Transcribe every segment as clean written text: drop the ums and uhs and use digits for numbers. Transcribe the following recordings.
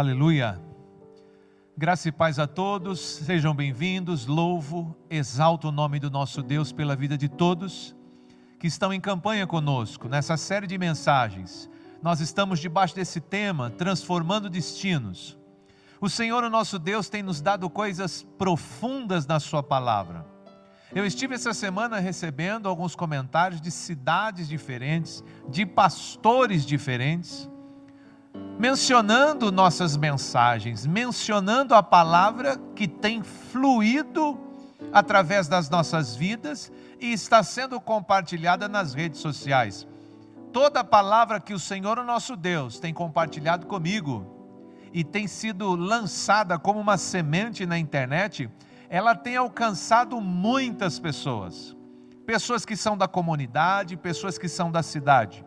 Aleluia. Graça e paz a todos, sejam bem-vindos. Louvo, exalto o nome do nosso Deus pela vida de todos que estão em campanha conosco, nessa série de mensagens. Nós estamos debaixo desse tema, transformando destinos. O Senhor, o nosso Deus, tem nos dado coisas profundas na sua palavra. Eu estive essa semana recebendo alguns comentários de cidades diferentes, de pastores diferentes, mencionando nossas mensagens, mencionando a palavra que tem fluído através das nossas vidas e está sendo compartilhada nas redes sociais. Toda a palavra que o Senhor, o nosso Deus, tem compartilhado comigo e tem sido lançada como uma semente na internet, ela tem alcançado muitas pessoas. Pessoas que são da comunidade, pessoas que são da cidade.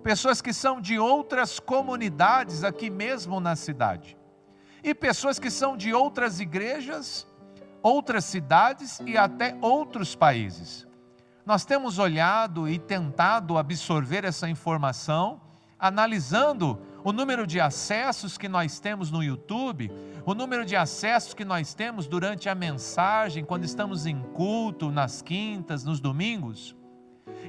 Pessoas que são de outras comunidades aqui mesmo na cidade. E pessoas que são de outras igrejas, outras cidades e até outros países. Nós temos olhado e tentado absorver essa informação, analisando o número de acessos que nós temos no YouTube, o número de acessos que nós temos durante a mensagem, quando estamos em culto, nas quintas, nos domingos.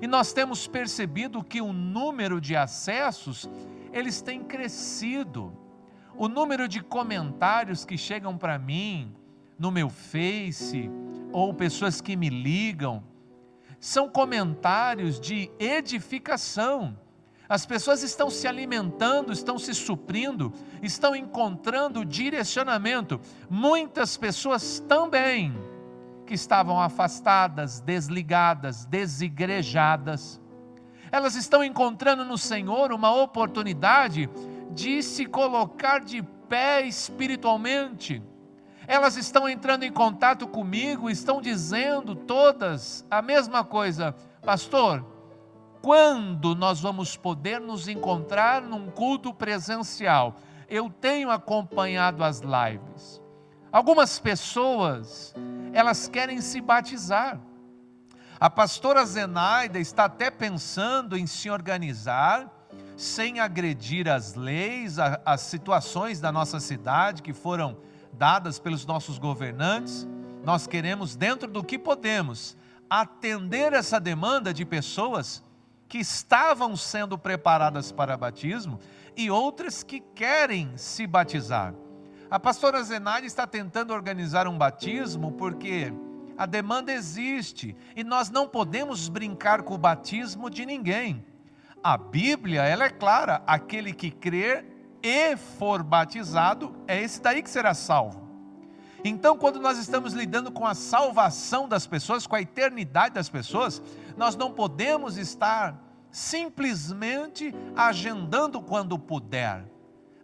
E nós temos percebido que o número de acessos, eles têm crescido. O número de comentários que chegam para mim, no meu Face, ou pessoas que me ligam, são comentários de edificação. As pessoas estão se alimentando, estão se suprindo, estão encontrando direcionamento. Muitas pessoas também que estavam afastadas, desligadas, desigrejadas. Elas estão encontrando no Senhor uma oportunidade de se colocar de pé espiritualmente. Elas estão entrando em contato comigo, estão dizendo todas a mesma coisa: pastor, quando nós vamos poder nos encontrar num culto presencial? Eu tenho acompanhado as lives. Algumas pessoas, elas querem se batizar. A pastora Zenaida está até pensando em se organizar, sem agredir as leis, as situações da nossa cidade que foram dadas pelos nossos governantes. Nós queremos, dentro do que podemos, atender essa demanda de pessoas que estavam sendo preparadas para batismo e outras que querem se batizar. A pastora Zenaide está tentando organizar um batismo porque a demanda existe e nós não podemos brincar com o batismo de ninguém. A Bíblia, ela é clara: aquele que crer e for batizado, é esse daí que será salvo. Então, quando nós estamos lidando com a salvação das pessoas, com a eternidade das pessoas, nós não podemos estar simplesmente agendando quando puder.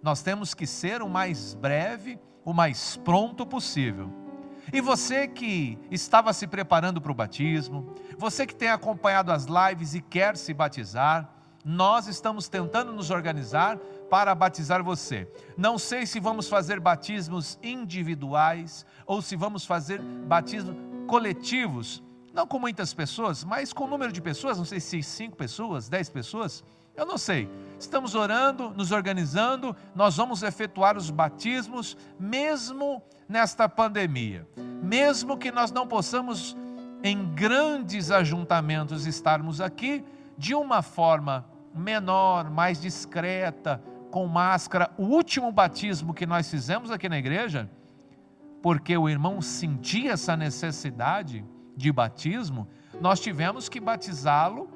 Nós temos que ser o mais breve, o mais pronto possível. E você que estava se preparando para o batismo, você que tem acompanhado as lives e quer se batizar, nós estamos tentando nos organizar para batizar você. Não sei se vamos fazer batismos individuais ou se vamos fazer batismos coletivos, não com muitas pessoas, mas com o número de pessoas, não sei se 5 pessoas, 10 pessoas, eu não sei. Estamos orando, nos organizando, nós vamos efetuar os batismos, mesmo nesta pandemia. Mesmo que nós não possamos, em grandes ajuntamentos, estarmos aqui, de uma forma menor, mais discreta, com máscara. O último batismo que nós fizemos aqui na igreja, porque o irmão sentia essa necessidade de batismo, nós tivemos que batizá-lo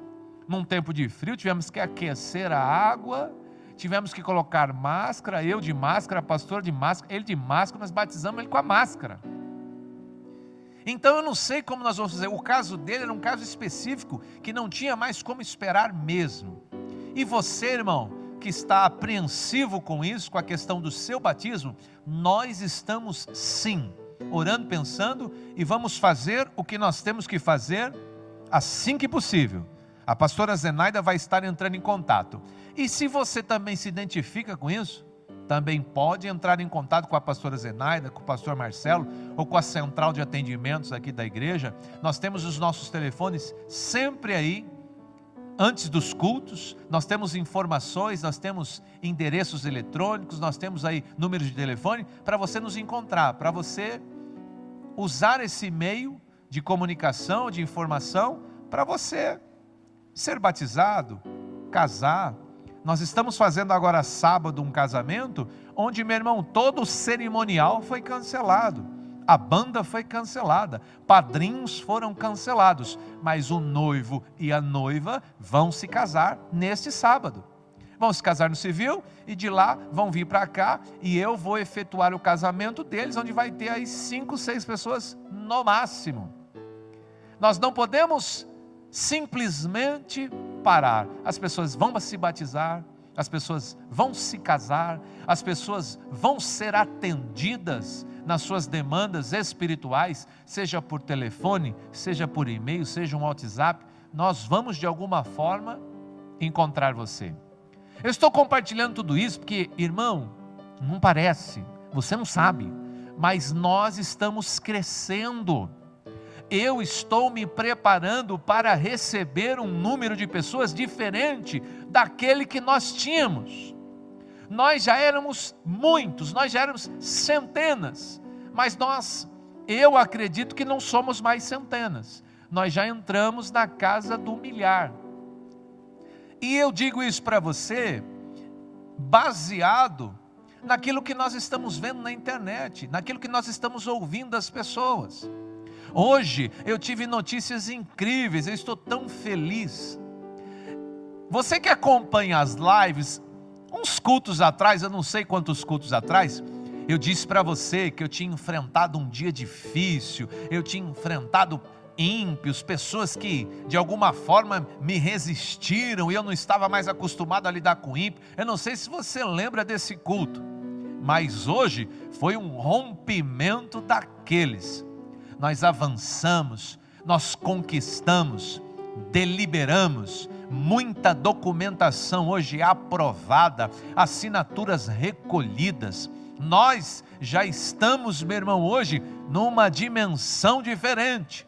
num tempo de frio, tivemos que aquecer a água, tivemos que colocar máscara, eu de máscara, a pastora de máscara, ele de máscara, nós batizamos ele com a máscara. Então eu não sei como nós vamos fazer. O caso dele era um caso específico, que não tinha mais como esperar mesmo. E você, irmão, que está apreensivo com isso, com a questão do seu batismo, nós estamos sim, orando, pensando, e vamos fazer o que nós temos que fazer assim que possível. A pastora Zenaida vai estar entrando em contato. E se você também se identifica com isso, também pode entrar em contato com a pastora Zenaida, com o pastor Marcelo, ou com a central de atendimentos aqui da igreja. Nós temos os nossos telefones sempre aí, antes dos cultos, nós temos informações, nós temos endereços eletrônicos, nós temos aí números de telefone para você nos encontrar, para você usar esse meio de comunicação, de informação, para você ser batizado, casar. Nós estamos fazendo agora sábado um casamento, onde, meu irmão, todo o cerimonial foi cancelado. A banda foi cancelada, padrinhos foram cancelados, mas o noivo e a noiva vão se casar neste sábado. Vão se casar no civil e de lá vão vir para cá e eu vou efetuar o casamento deles, onde vai ter aí 5, 6 pessoas no máximo. Nós não podemos simplesmente parar. As pessoas vão se batizar, as pessoas vão se casar, as pessoas vão ser atendidas nas suas demandas espirituais, seja por telefone, seja por e-mail, seja um WhatsApp. Nós vamos de alguma forma encontrar você. Eu estou compartilhando tudo isso porque, irmão, não parece, você não sabe, mas nós estamos crescendo. Eu estou me preparando para receber um número de pessoas diferente daquele que nós tínhamos. Nós já éramos muitos, nós já éramos centenas, mas eu acredito que não somos mais centenas. Nós já entramos na casa do milhar. E eu digo isso para você, baseado naquilo que nós estamos vendo na internet, naquilo que nós estamos ouvindo das pessoas. Hoje eu tive notícias incríveis, eu estou tão feliz. Você que acompanha as lives, uns cultos atrás, eu não sei quantos cultos atrás, eu disse para você que eu tinha enfrentado um dia difícil, eu tinha enfrentado ímpios, pessoas que de alguma forma me resistiram e eu não estava mais acostumado a lidar com ímpio. Eu não sei se você lembra desse culto, mas hoje foi um rompimento daqueles. Nós avançamos, nós conquistamos, deliberamos, muita documentação hoje aprovada, assinaturas recolhidas. Nós já estamos, meu irmão, hoje numa dimensão diferente.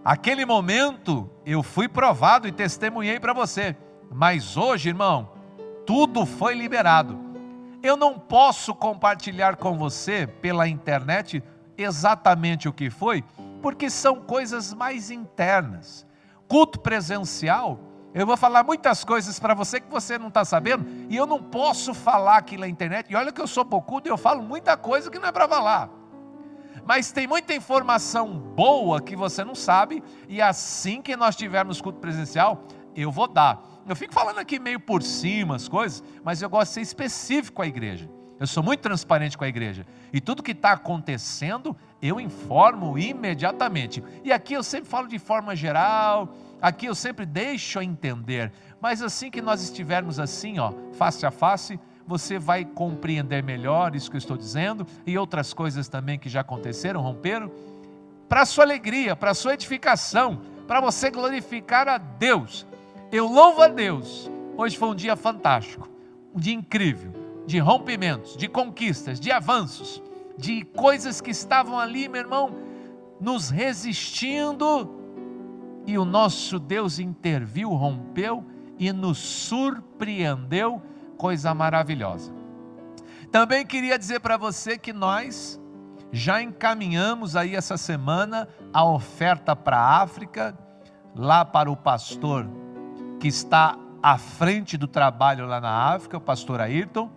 Aquele momento eu fui provado e testemunhei para você, mas hoje, irmão, tudo foi liberado. Eu não posso compartilhar com você pela internet exatamente o que foi, porque são coisas mais internas. Culto presencial, eu vou falar muitas coisas para você que você não está sabendo, e eu não posso falar aqui na internet, e olha que eu sou bocudo e eu falo muita coisa que não é para falar. Mas tem muita informação boa que você não sabe, e assim que nós tivermos culto presencial, eu vou dar. Eu fico falando aqui meio por cima as coisas, mas eu gosto de ser específico com a igreja. Eu sou muito transparente com a igreja. E tudo que está acontecendo, eu informo imediatamente. E aqui eu sempre falo de forma geral, aqui eu sempre deixo entender. Mas assim que nós estivermos assim, face a face, você vai compreender melhor isso que eu estou dizendo, e outras coisas também que já aconteceram, romperam, para a sua alegria, para a sua edificação, para você glorificar a Deus. Eu louvo a Deus. Hoje foi um dia fantástico, um dia incrível, de rompimentos, de conquistas, de avanços, de coisas que estavam ali, meu irmão, nos resistindo, e o nosso Deus interviu, rompeu e nos surpreendeu. Coisa maravilhosa. Também queria dizer para você que nós já encaminhamos aí essa semana a oferta para a África, lá para o pastor que está à frente do trabalho lá na África, o pastor Ayrton.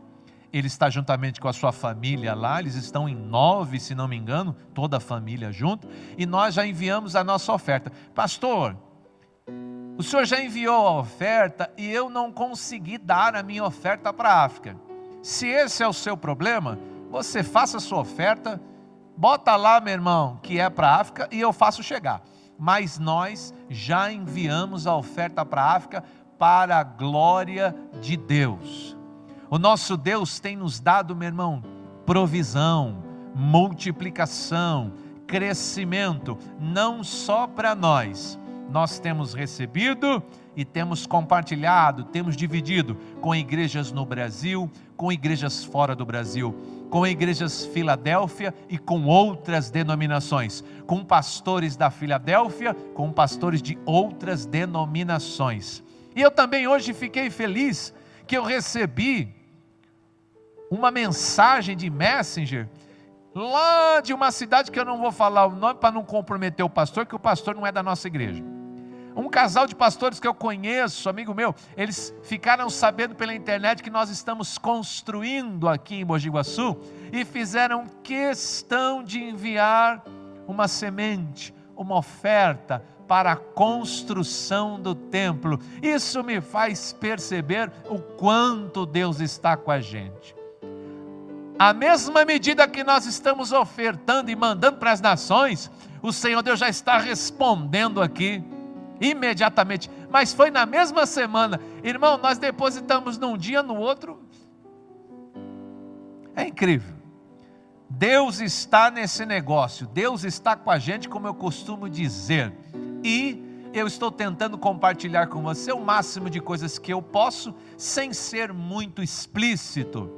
Ele está juntamente com a sua família lá, eles estão em 9, se não me engano, toda a família junto, e nós já enviamos a nossa oferta. Pastor, o senhor já enviou a oferta e eu não consegui dar a minha oferta para a África. Se esse é o seu problema, você faça a sua oferta, bota lá, meu irmão, que é para a África, e eu faço chegar. Mas nós já enviamos a oferta para a África para a glória de Deus. O nosso Deus tem nos dado, meu irmão, provisão, multiplicação, crescimento, não só para nós. Nós temos recebido e temos compartilhado, temos dividido com igrejas no Brasil, com igrejas fora do Brasil. com a igrejas Filadélfia e com outras denominações, com pastores da Filadélfia, com pastores de outras denominações. E eu também hoje fiquei feliz que eu recebi uma mensagem de Messenger, lá de uma cidade que eu não vou falar o nome para não comprometer o pastor, que o pastor não é da nossa igreja. Um casal de pastores que eu conheço, amigo meu, eles ficaram sabendo pela internet que nós estamos construindo aqui em Mogi Guaçu e fizeram questão de enviar uma semente, uma oferta para a construção do templo. Isso me faz perceber o quanto Deus está com a gente. A mesma medida que nós estamos ofertando e mandando para as nações, o Senhor Deus já está respondendo aqui imediatamente, mas foi na mesma semana. Irmão, nós depositamos num dia, no outro. É incrível. Deus está nesse negócio, Deus está com a gente, como eu costumo dizer, e eu estou tentando compartilhar com você o máximo de coisas que eu posso, sem ser muito explícito.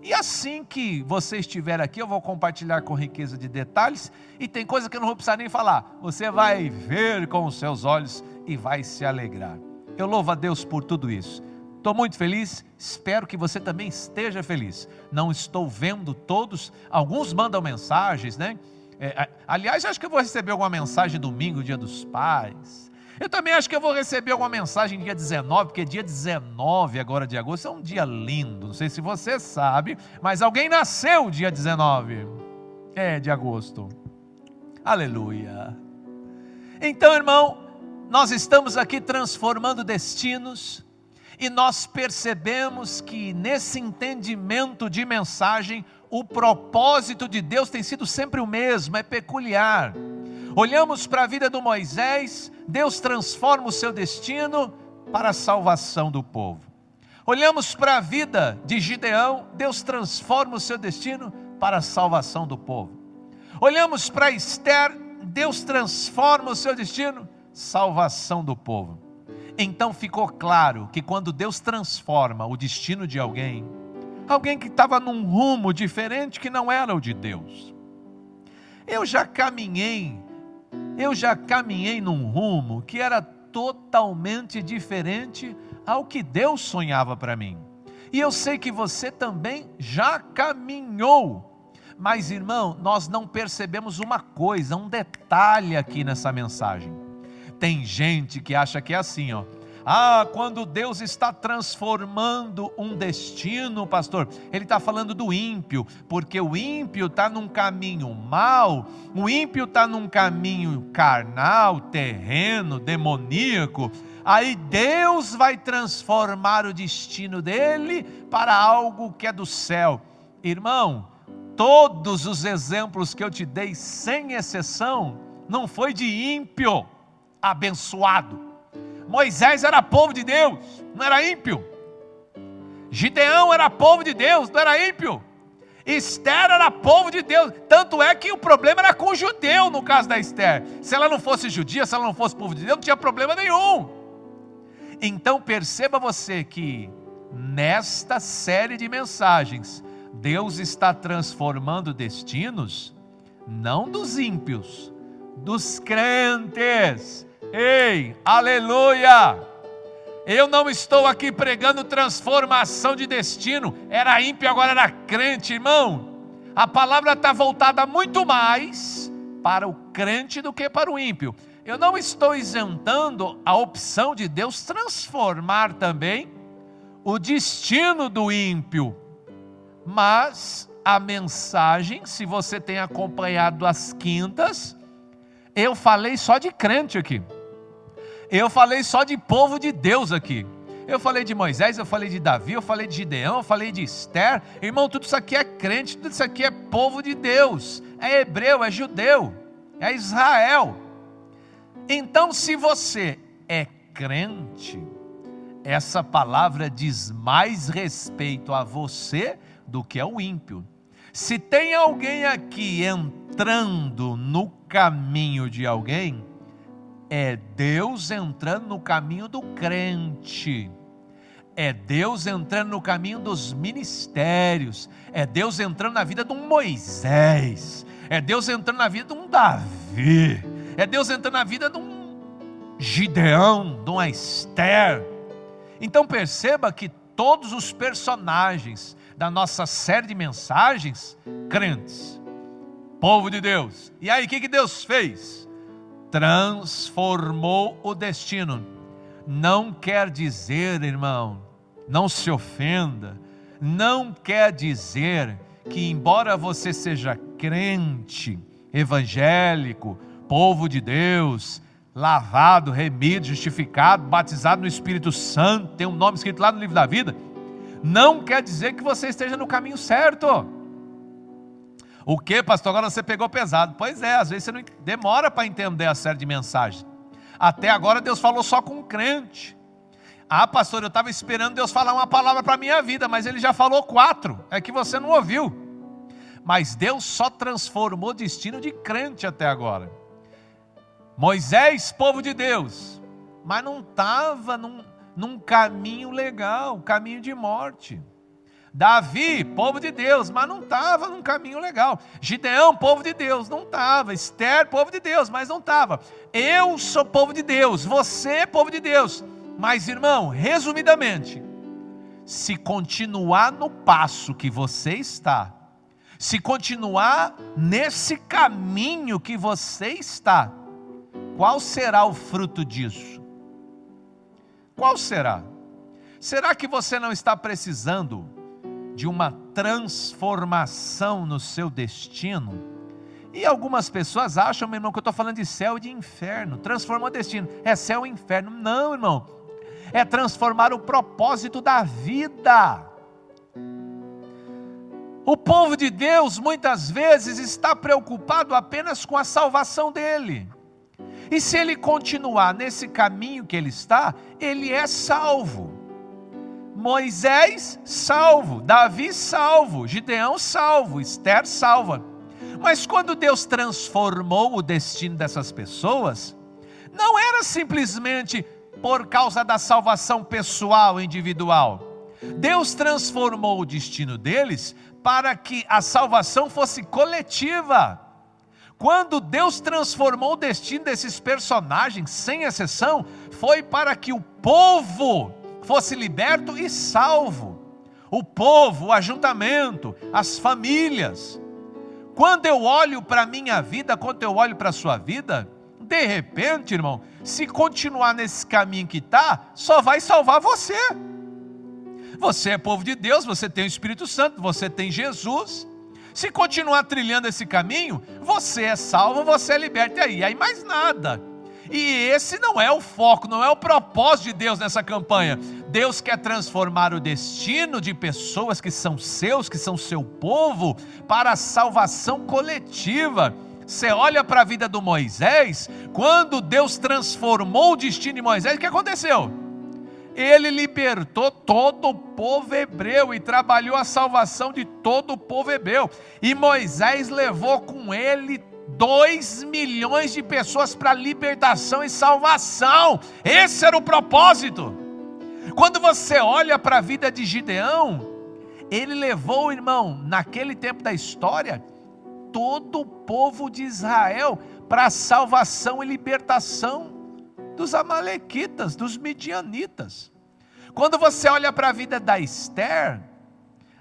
E assim que você estiver aqui, eu vou compartilhar com riqueza de detalhes, e tem coisa que eu não vou precisar nem falar, você vai ver com os seus olhos e vai se alegrar. Eu louvo a Deus por tudo isso. Estou muito feliz, espero que você também esteja feliz. Não estou vendo todos, alguns mandam mensagens, né? Aliás, acho que eu vou receber alguma mensagem domingo, dia dos pais. Eu também acho que eu vou receber alguma mensagem dia 19, porque dia 19 agora de agosto é um dia lindo. Não sei se você sabe, mas alguém nasceu dia 19 de agosto. Aleluia. Então, irmão, nós estamos aqui transformando destinos e nós percebemos que nesse entendimento de mensagem, o propósito de Deus tem sido sempre o mesmo, é peculiar. Olhamos para a vida do Moisés, Deus transforma o seu destino para a salvação do povo. Olhamos para a vida de Gideão, Deus transforma o seu destino para a salvação do povo. Olhamos para Esther, Deus transforma o seu destino, salvação do povo. Então ficou claro que quando Deus transforma o destino de alguém que estava num rumo diferente que não era o de Deus. Eu já caminhei num rumo que era totalmente diferente ao que Deus sonhava para mim. E eu sei que você também já caminhou. Mas, irmão, nós não percebemos uma coisa, um detalhe aqui nessa mensagem. Tem gente que acha que é assim, ó. Quando Deus está transformando um destino, pastor, Ele está falando do ímpio, porque o ímpio está num caminho mau, o ímpio está num caminho carnal, terreno, demoníaco, aí Deus vai transformar o destino dele para algo que é do céu. Irmão, todos os exemplos que eu te dei, sem exceção, não foi de ímpio abençoado. Moisés era povo de Deus, não era ímpio. Gideão era povo de Deus, não era ímpio. Esther era povo de Deus, tanto é que o problema era com o judeu no caso da Esther. Se ela não fosse judia, se ela não fosse povo de Deus, não tinha problema nenhum. Então perceba você que nesta série de mensagens, Deus está transformando destinos, não dos ímpios, dos crentes. Ei, aleluia! Eu não estou aqui pregando transformação de destino, era ímpio, agora era crente, irmão. A palavra está voltada muito mais para o crente do que para o ímpio. Eu não estou isentando a opção de Deus transformar também o destino do ímpio, mas a mensagem, se você tem acompanhado as quintas, eu falei só de crente aqui. Eu falei só de povo de Deus aqui. Eu falei de Moisés, eu falei de Davi, eu falei de Gideão, eu falei de Esther. Irmão, tudo isso aqui é crente, tudo isso aqui é povo de Deus. É hebreu, é judeu, é Israel. Então, se você é crente, essa palavra diz mais respeito a você do que ao ímpio. Se tem alguém aqui entrando no caminho de alguém, é Deus entrando no caminho do crente. É Deus entrando no caminho dos ministérios. É Deus entrando na vida de um Moisés. É Deus entrando na vida de um Davi. É Deus entrando na vida de um Gideão, de uma Esther. Então perceba que todos os personagens da nossa série de mensagens, crentes, povo de Deus. E aí o que Deus fez? Transformou o destino. Não quer dizer, irmão, não se ofenda, não quer dizer que embora você seja crente, evangélico, povo de Deus, lavado, remido, justificado, batizado no Espírito Santo, tem um nome escrito lá no livro da vida, não quer dizer que você esteja no caminho certo. O que, pastor? Agora você pegou pesado. Pois é, às vezes você não demora para entender a série de mensagens. Até agora Deus falou só com um crente. Ah, pastor, eu estava esperando Deus falar uma palavra para a minha vida, mas Ele já falou 4, é que você não ouviu. Mas Deus só transformou o destino de crente até agora. Moisés, povo de Deus, mas não estava num caminho legal, caminho de morte. Davi, povo de Deus, mas não estava num caminho legal. Gideão, povo de Deus, não estava. Esther, povo de Deus, mas não estava. Eu sou povo de Deus, você é povo de Deus. Mas, irmão, resumidamente, se continuar no passo que você está, se continuar nesse caminho que você está, qual será o fruto disso? Qual será? Será que você não está precisando de uma transformação no seu destino? E algumas pessoas acham, meu irmão, que eu estou falando de céu e de inferno. Transformar o destino, é céu e inferno. Não, irmão, é transformar o propósito da vida. O povo de Deus muitas vezes está preocupado apenas com a salvação dele. E se ele continuar nesse caminho que ele está, ele é salvo. Moisés salvo, Davi salvo, Gideão salvo, Esther salva. Mas quando Deus transformou o destino dessas pessoas, não era simplesmente por causa da salvação pessoal, individual. Deus transformou o destino deles para que a salvação fosse coletiva. Quando Deus transformou o destino desses personagens, sem exceção, foi para que o povo fosse liberto e salvo. O povo, o ajuntamento, as famílias. Quando eu olho para a minha vida, quando eu olho para a sua vida, de repente, irmão, se continuar nesse caminho que está, só vai salvar você. Você é povo de Deus, você tem o Espírito Santo, você tem Jesus. Se continuar trilhando esse caminho, você é salvo, você é liberto, e aí mais nada. E esse não é o foco, não é o propósito de Deus nessa campanha. Deus quer transformar o destino de pessoas que são seus, que são seu povo, para a salvação coletiva. Você olha para a vida do Moisés, quando Deus transformou o destino de Moisés, o que aconteceu? Ele libertou todo o povo hebreu e trabalhou a salvação de todo o povo hebreu. E Moisés levou com ele 2 milhões de pessoas para libertação e salvação. Esse era o propósito. Quando você olha para a vida de Gideão, ele levou, irmão, naquele tempo da história, todo o povo de Israel para a salvação e libertação dos amalequitas, dos midianitas. Quando você olha para a vida da Esther,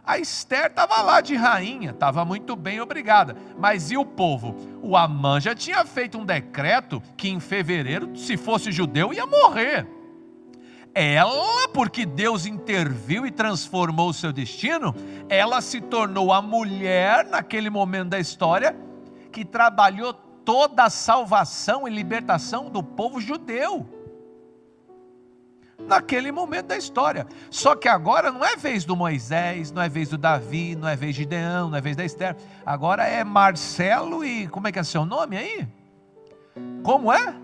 a Esther estava lá de rainha, estava muito bem, obrigada. Mas e o povo? O Amã já tinha feito um decreto que em fevereiro, se fosse judeu, ia morrer. Ela, porque Deus interviu e transformou o seu destino, ela se tornou a mulher, naquele momento da história, que trabalhou toda a salvação e libertação do povo judeu. Naquele momento da história. Só que agora não é vez do Moisés, não é vez do Davi, não é vez de Gideão, não é vez da Esther. Agora é Marcelo e... como é que é seu nome aí? Como é?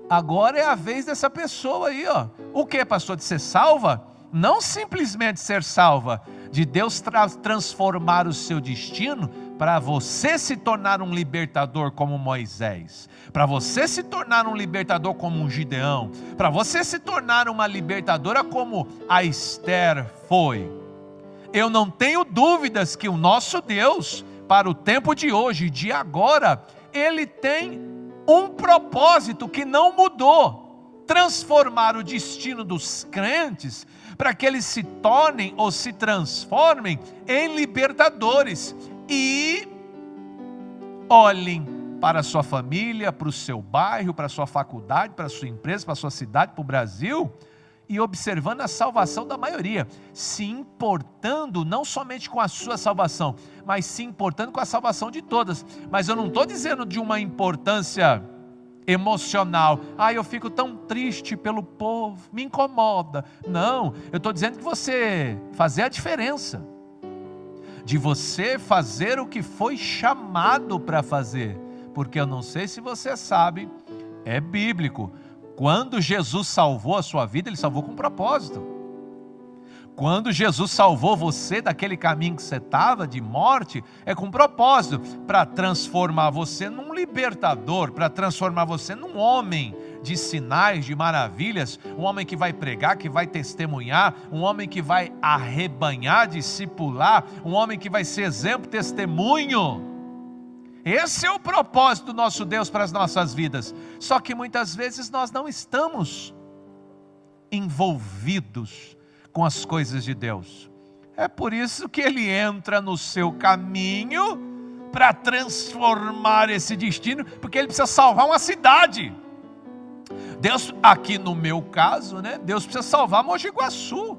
Agora é a vez dessa pessoa aí, ó. O que, pastor? De ser salva? Não simplesmente ser salva, de Deus transformar o seu destino para você se tornar um libertador como Moisés, para você se tornar um libertador como um Gideão, para você se tornar uma libertadora como a Esther foi. Eu não tenho dúvidas que o nosso Deus, para o tempo de hoje, de agora, Ele tem um propósito que não mudou: transformar o destino dos crentes para que eles se tornem ou se transformem em libertadores e olhem para a sua família, para o seu bairro, para a sua faculdade, para a sua empresa, para a sua cidade, para o Brasil, e observando a salvação da maioria, se importando não somente com a sua salvação, mas se importando com a salvação de todas. Mas eu não estou dizendo de uma importância emocional, eu fico tão triste pelo povo, me incomoda. Não, eu estou dizendo que você fazer a diferença, de você fazer o que foi chamado para fazer, porque eu não sei se você sabe, é bíblico, quando Jesus salvou a sua vida, Ele salvou com propósito. Quando Jesus salvou você daquele caminho que você estava, de morte, é com propósito, para transformar você num libertador, para transformar você num homem de sinais, de maravilhas, um homem que vai pregar, que vai testemunhar, um homem que vai arrebanhar, discipular, um homem que vai ser exemplo, testemunho. Esse é o propósito do nosso Deus para as nossas vidas. Só que muitas vezes nós não estamos envolvidos com as coisas de Deus. É por isso que Ele entra no seu caminho para transformar esse destino, porque Ele precisa salvar uma cidade. Deus, aqui no meu caso, Deus precisa salvar Mogi Guaçu.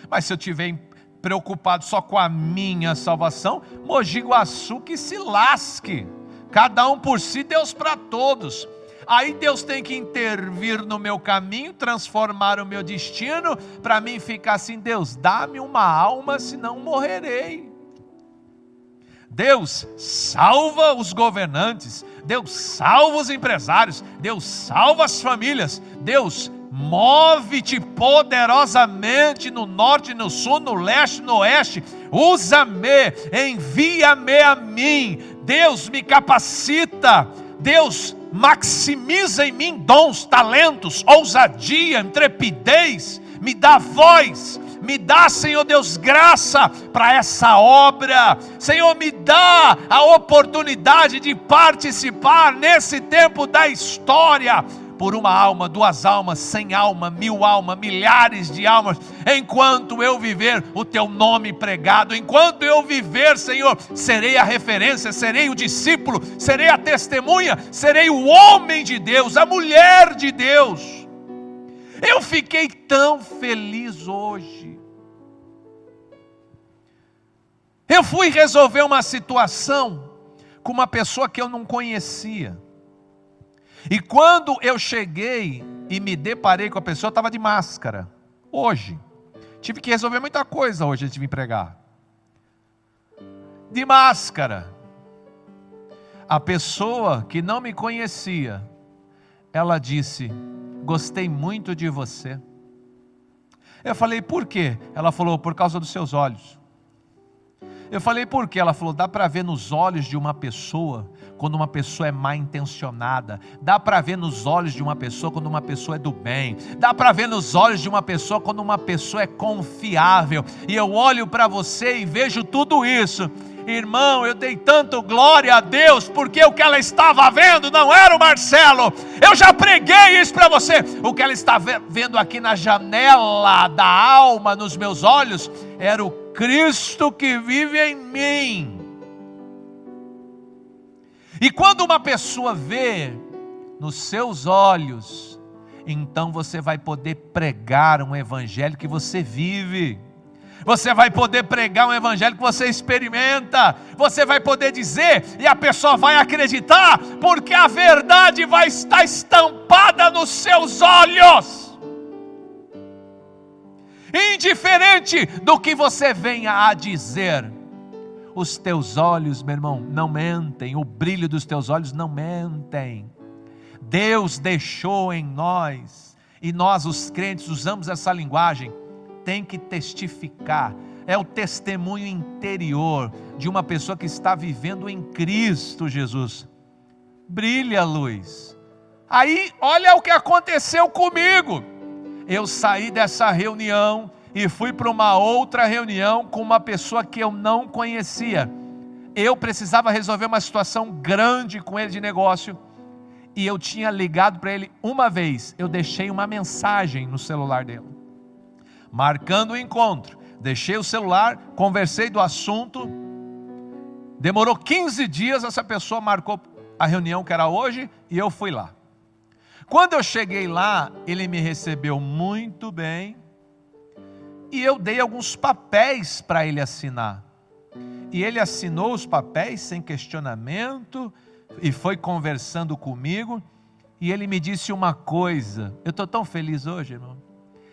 Mas se eu estiver preocupado só com a minha salvação, Mogi Guaçu que se lasque. Cada um por si, Deus para todos. Aí Deus tem que intervir no meu caminho, transformar o meu destino, para mim ficar assim: Deus, dá-me uma alma, senão morrerei. Deus salva os governantes, Deus salva os empresários, Deus salva as famílias, Deus move-te poderosamente no norte, no sul, no leste, no oeste, usa-me, envia-me a mim, Deus me capacita, Deus maximiza em mim dons, talentos, ousadia, intrepidez, me dá voz, me dá, Senhor Deus, graça para essa obra. Senhor, me dá a oportunidade de participar nesse tempo da história, por uma alma, 2 almas, 100 almas, 1000 almas, milhares de almas, enquanto eu viver o Teu nome pregado, enquanto eu viver, Senhor, serei a referência, serei o discípulo, serei a testemunha, serei o homem de Deus, a mulher de Deus. Eu fiquei tão feliz hoje. Eu fui resolver uma situação com uma pessoa que eu não conhecia. E quando eu cheguei e me deparei com a pessoa, estava de máscara. Hoje. Tive que resolver muita coisa hoje antes de vir pregar. De máscara. A pessoa que não me conhecia, ela disse: gostei muito de você. Eu falei: por quê? Ela falou: por causa dos seus olhos. Eu falei: por quê? Ela falou: dá para ver nos olhos de uma pessoa quando uma pessoa é mal intencionada, dá para ver nos olhos de uma pessoa quando uma pessoa é do bem, dá para ver nos olhos de uma pessoa quando uma pessoa é confiável. E eu olho para você e vejo tudo isso. Irmão, eu dei tanto glória a Deus, porque o que ela estava vendo não era o Marcelo. Eu já preguei isso para você. O que ela está vendo aqui na janela da alma, nos meus olhos, era o Cristo que vive em mim. E quando uma pessoa vê nos seus olhos, então você vai poder pregar um evangelho que você vive. Você vai poder pregar um evangelho que você experimenta. Você vai poder dizer e a pessoa vai acreditar, porque a verdade vai estar estampada nos seus olhos. Indiferente do que você venha a dizer, os teus olhos, meu irmão, não mentem. O brilho dos teus olhos não mentem. Deus deixou em nós, e nós os crentes usamos essa linguagem, tem que testificar. é o testemunho interior de uma pessoa que está vivendo em Cristo Jesus. Brilha a luz. Aí, olha o que aconteceu comigo. Eu saí dessa reunião e fui para uma outra reunião com uma pessoa que eu não conhecia. Eu precisava resolver uma situação grande com ele de negócio, e eu tinha ligado para ele uma vez. Eu deixei uma mensagem no celular dele, marcando o encontro. Deixei o celular, conversei do assunto. Demorou 15 dias, essa pessoa marcou a reunião que era hoje, e eu fui lá. Quando eu cheguei lá, ele me recebeu muito bem, e eu dei alguns papéis para ele assinar. E ele assinou os papéis sem questionamento, e foi conversando comigo, e ele me disse uma coisa. Eu estou tão feliz hoje, irmão.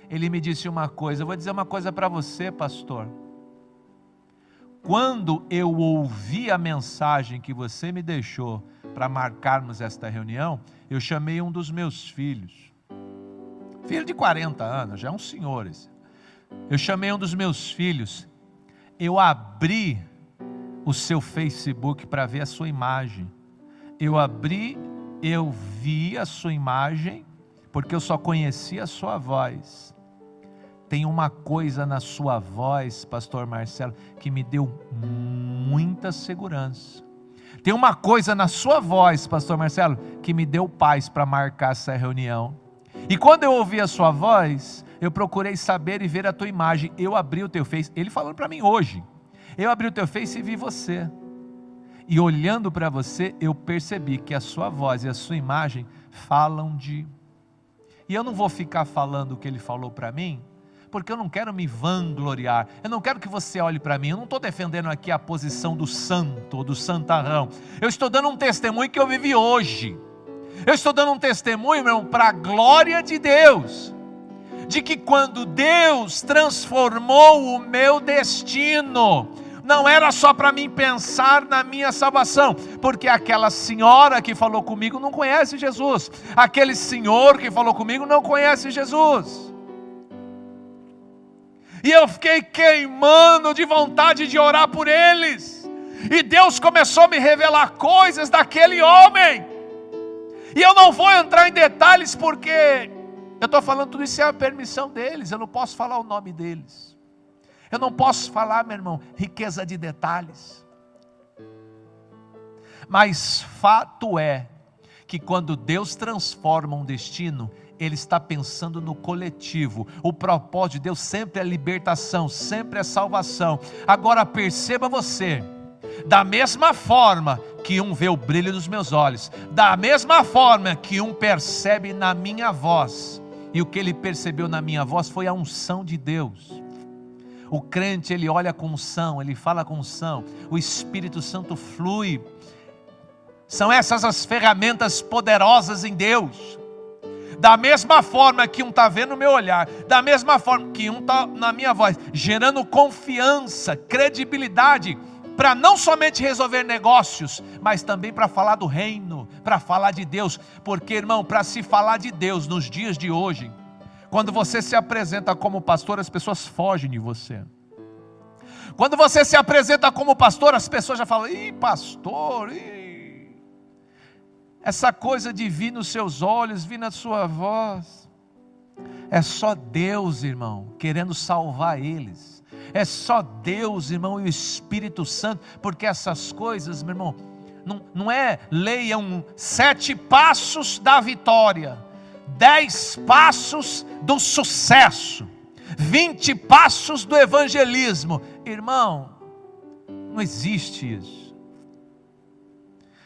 Ele me disse uma coisa. Eu vou dizer uma coisa para você, pastor. Quando eu ouvi a mensagem que você me deixou para marcarmos esta reunião, eu chamei um dos meus filhos, filho de 40 anos, já é um senhor esse. Eu chamei um dos meus filhos, eu abri o seu Facebook para ver a sua imagem. Eu abri, eu vi a sua imagem, porque eu só conhecia a sua voz. Tem uma coisa na sua voz, pastor Marcelo, que me deu muita segurança. Tem uma coisa na sua voz, pastor Marcelo, que me deu paz para marcar essa reunião. E quando eu ouvi a sua voz, eu procurei saber e ver a tua imagem. Eu abri o teu Face, ele falando para mim hoje. Eu abri o teu Face e vi você. E olhando para você, eu percebi que a sua voz e a sua imagem falam de... E eu não vou ficar falando o que ele falou para mim, porque eu não quero me vangloriar. Eu não quero que você olhe para mim. Eu não estou defendendo aqui a posição do santo, ou do santarrão. Eu estou dando um testemunho que eu vivi hoje. Eu estou dando um testemunho, meu irmão, para a glória de Deus. De que quando Deus transformou o meu destino, não era só para mim pensar na minha salvação, porque aquela senhora que falou comigo não conhece Jesus, aquele senhor que falou comigo não conhece Jesus, e eu fiquei queimando de vontade de orar por eles, e Deus começou a me revelar coisas daquele homem, e eu não vou entrar em detalhes, porque eu estou falando tudo isso é a permissão deles, eu não posso falar o nome deles. Eu não posso falar, meu irmão, riqueza de detalhes. Mas fato é que quando Deus transforma um destino, Ele está pensando no coletivo. O propósito de Deus sempre é libertação, sempre é salvação. Agora perceba você, da mesma forma que um vê o brilho dos meus olhos, da mesma forma que um percebe na minha voz, e o que ele percebeu na minha voz foi a unção de Deus. O crente, ele olha com unção, ele fala com unção, o Espírito Santo flui. São essas as ferramentas poderosas em Deus. Da mesma forma que um está vendo o meu olhar, da mesma forma que um está na minha voz, gerando confiança, credibilidade, para não somente resolver negócios, mas também para falar do reino, para falar de Deus. Porque, irmão, para se falar de Deus nos dias de hoje, quando você se apresenta como pastor, as pessoas fogem de você. Quando você se apresenta como pastor, as pessoas já falam: ih, pastor, ih. Essa coisa de vir nos seus olhos, vir na sua voz, é só Deus, irmão, querendo salvar eles. É só Deus, irmão, e o Espírito Santo, porque essas coisas, meu irmão, não é leiam 7 passos da vitória, 10 passos do sucesso, 20 passos do evangelismo. Irmão, não existe isso.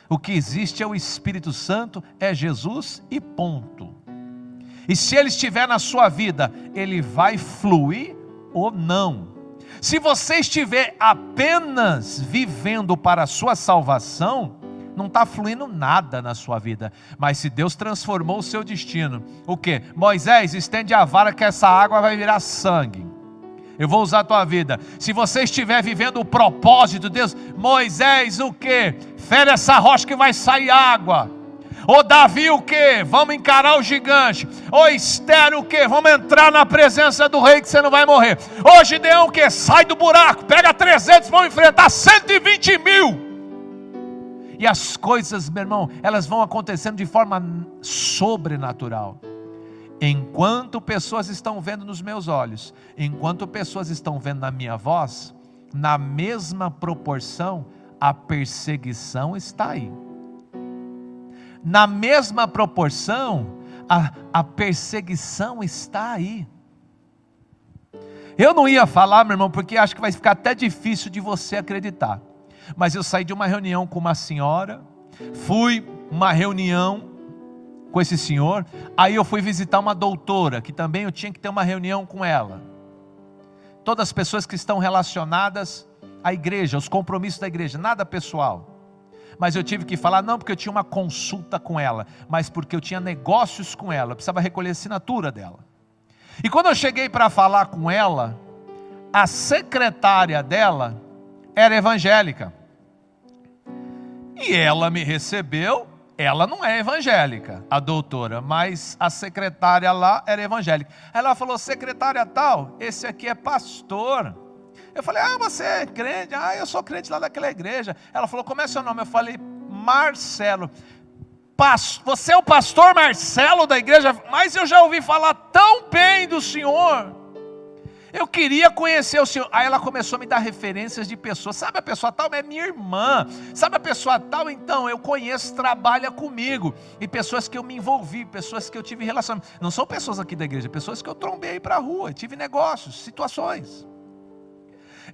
O que existe é o Espírito Santo, é Jesus e ponto. E se Ele estiver na sua vida, Ele vai fluir ou não. Se você estiver apenas vivendo para a sua salvação, não está fluindo nada na sua vida. Mas se Deus transformou o seu destino, o que? Moisés, estende a vara que essa água vai virar sangue. Eu vou usar a tua vida. Se você estiver vivendo o propósito de Deus, Moisés, o que? Fere essa rocha que vai sair água. Ô Davi o quê? Vamos encarar o gigante. Ô Esther o quê? Vamos entrar na presença do rei que você não vai morrer. Ô Gideão o quê? Sai do buraco, pega 300, vamos enfrentar 120 mil. E as coisas, meu irmão, elas vão acontecendo de forma sobrenatural. Enquanto pessoas estão vendo nos meus olhos, enquanto pessoas estão vendo na minha voz, na mesma proporção, a perseguição está aí. Na mesma proporção, a perseguição está aí. Eu não ia falar, meu irmão, porque acho que vai ficar até difícil de você acreditar. Mas eu saí de uma reunião com uma senhora, fui uma reunião com esse senhor, aí eu fui visitar uma doutora, que também eu tinha que ter uma reunião com ela. Todas as pessoas que estão relacionadas à igreja, os compromissos da igreja, nada pessoal. Mas eu tive que falar, não porque eu tinha uma consulta com ela, mas porque eu tinha negócios com ela, eu precisava recolher a assinatura dela. E quando eu cheguei para falar com ela, a secretária dela era evangélica. E ela me recebeu, ela não é evangélica, a doutora, mas a secretária lá era evangélica. Ela falou, secretária tal, esse aqui é pastor. Eu falei, você é crente? Eu sou crente lá daquela igreja. Ela falou, como é seu nome? Eu falei, Marcelo. Você é o pastor Marcelo da igreja? Mas eu já ouvi falar tão bem do senhor. Eu queria conhecer o senhor. Aí ela começou a me dar referências de pessoas. Sabe a pessoa tal? É minha irmã. Sabe a pessoa tal? Então, eu conheço, trabalha comigo. E pessoas que eu me envolvi, pessoas que eu tive relação. Não são pessoas aqui da igreja, pessoas que eu trombei para a rua, tive negócios, situações.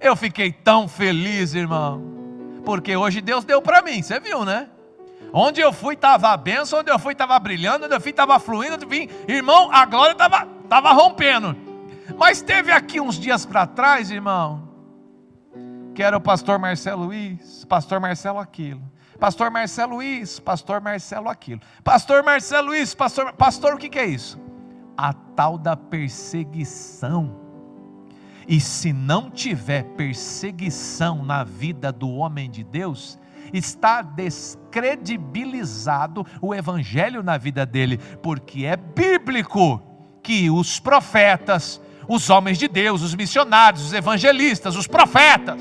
Eu fiquei tão feliz, irmão, porque hoje Deus deu para mim, você viu, né? Onde eu fui estava a bênção, onde eu fui estava brilhando, onde eu fui estava fluindo, irmão, a glória estava rompendo. Mas teve aqui uns dias para trás, irmão, que era o pastor Marcelo isso, pastor Marcelo aquilo, pastor Marcelo isso, pastor Marcelo aquilo, pastor Marcelo isso, pastor o que é isso? A tal da perseguição. E se não tiver perseguição na vida do homem de Deus, está descredibilizado o evangelho na vida dele, porque é bíblico que os profetas, os homens de Deus, os missionários, os evangelistas, os profetas,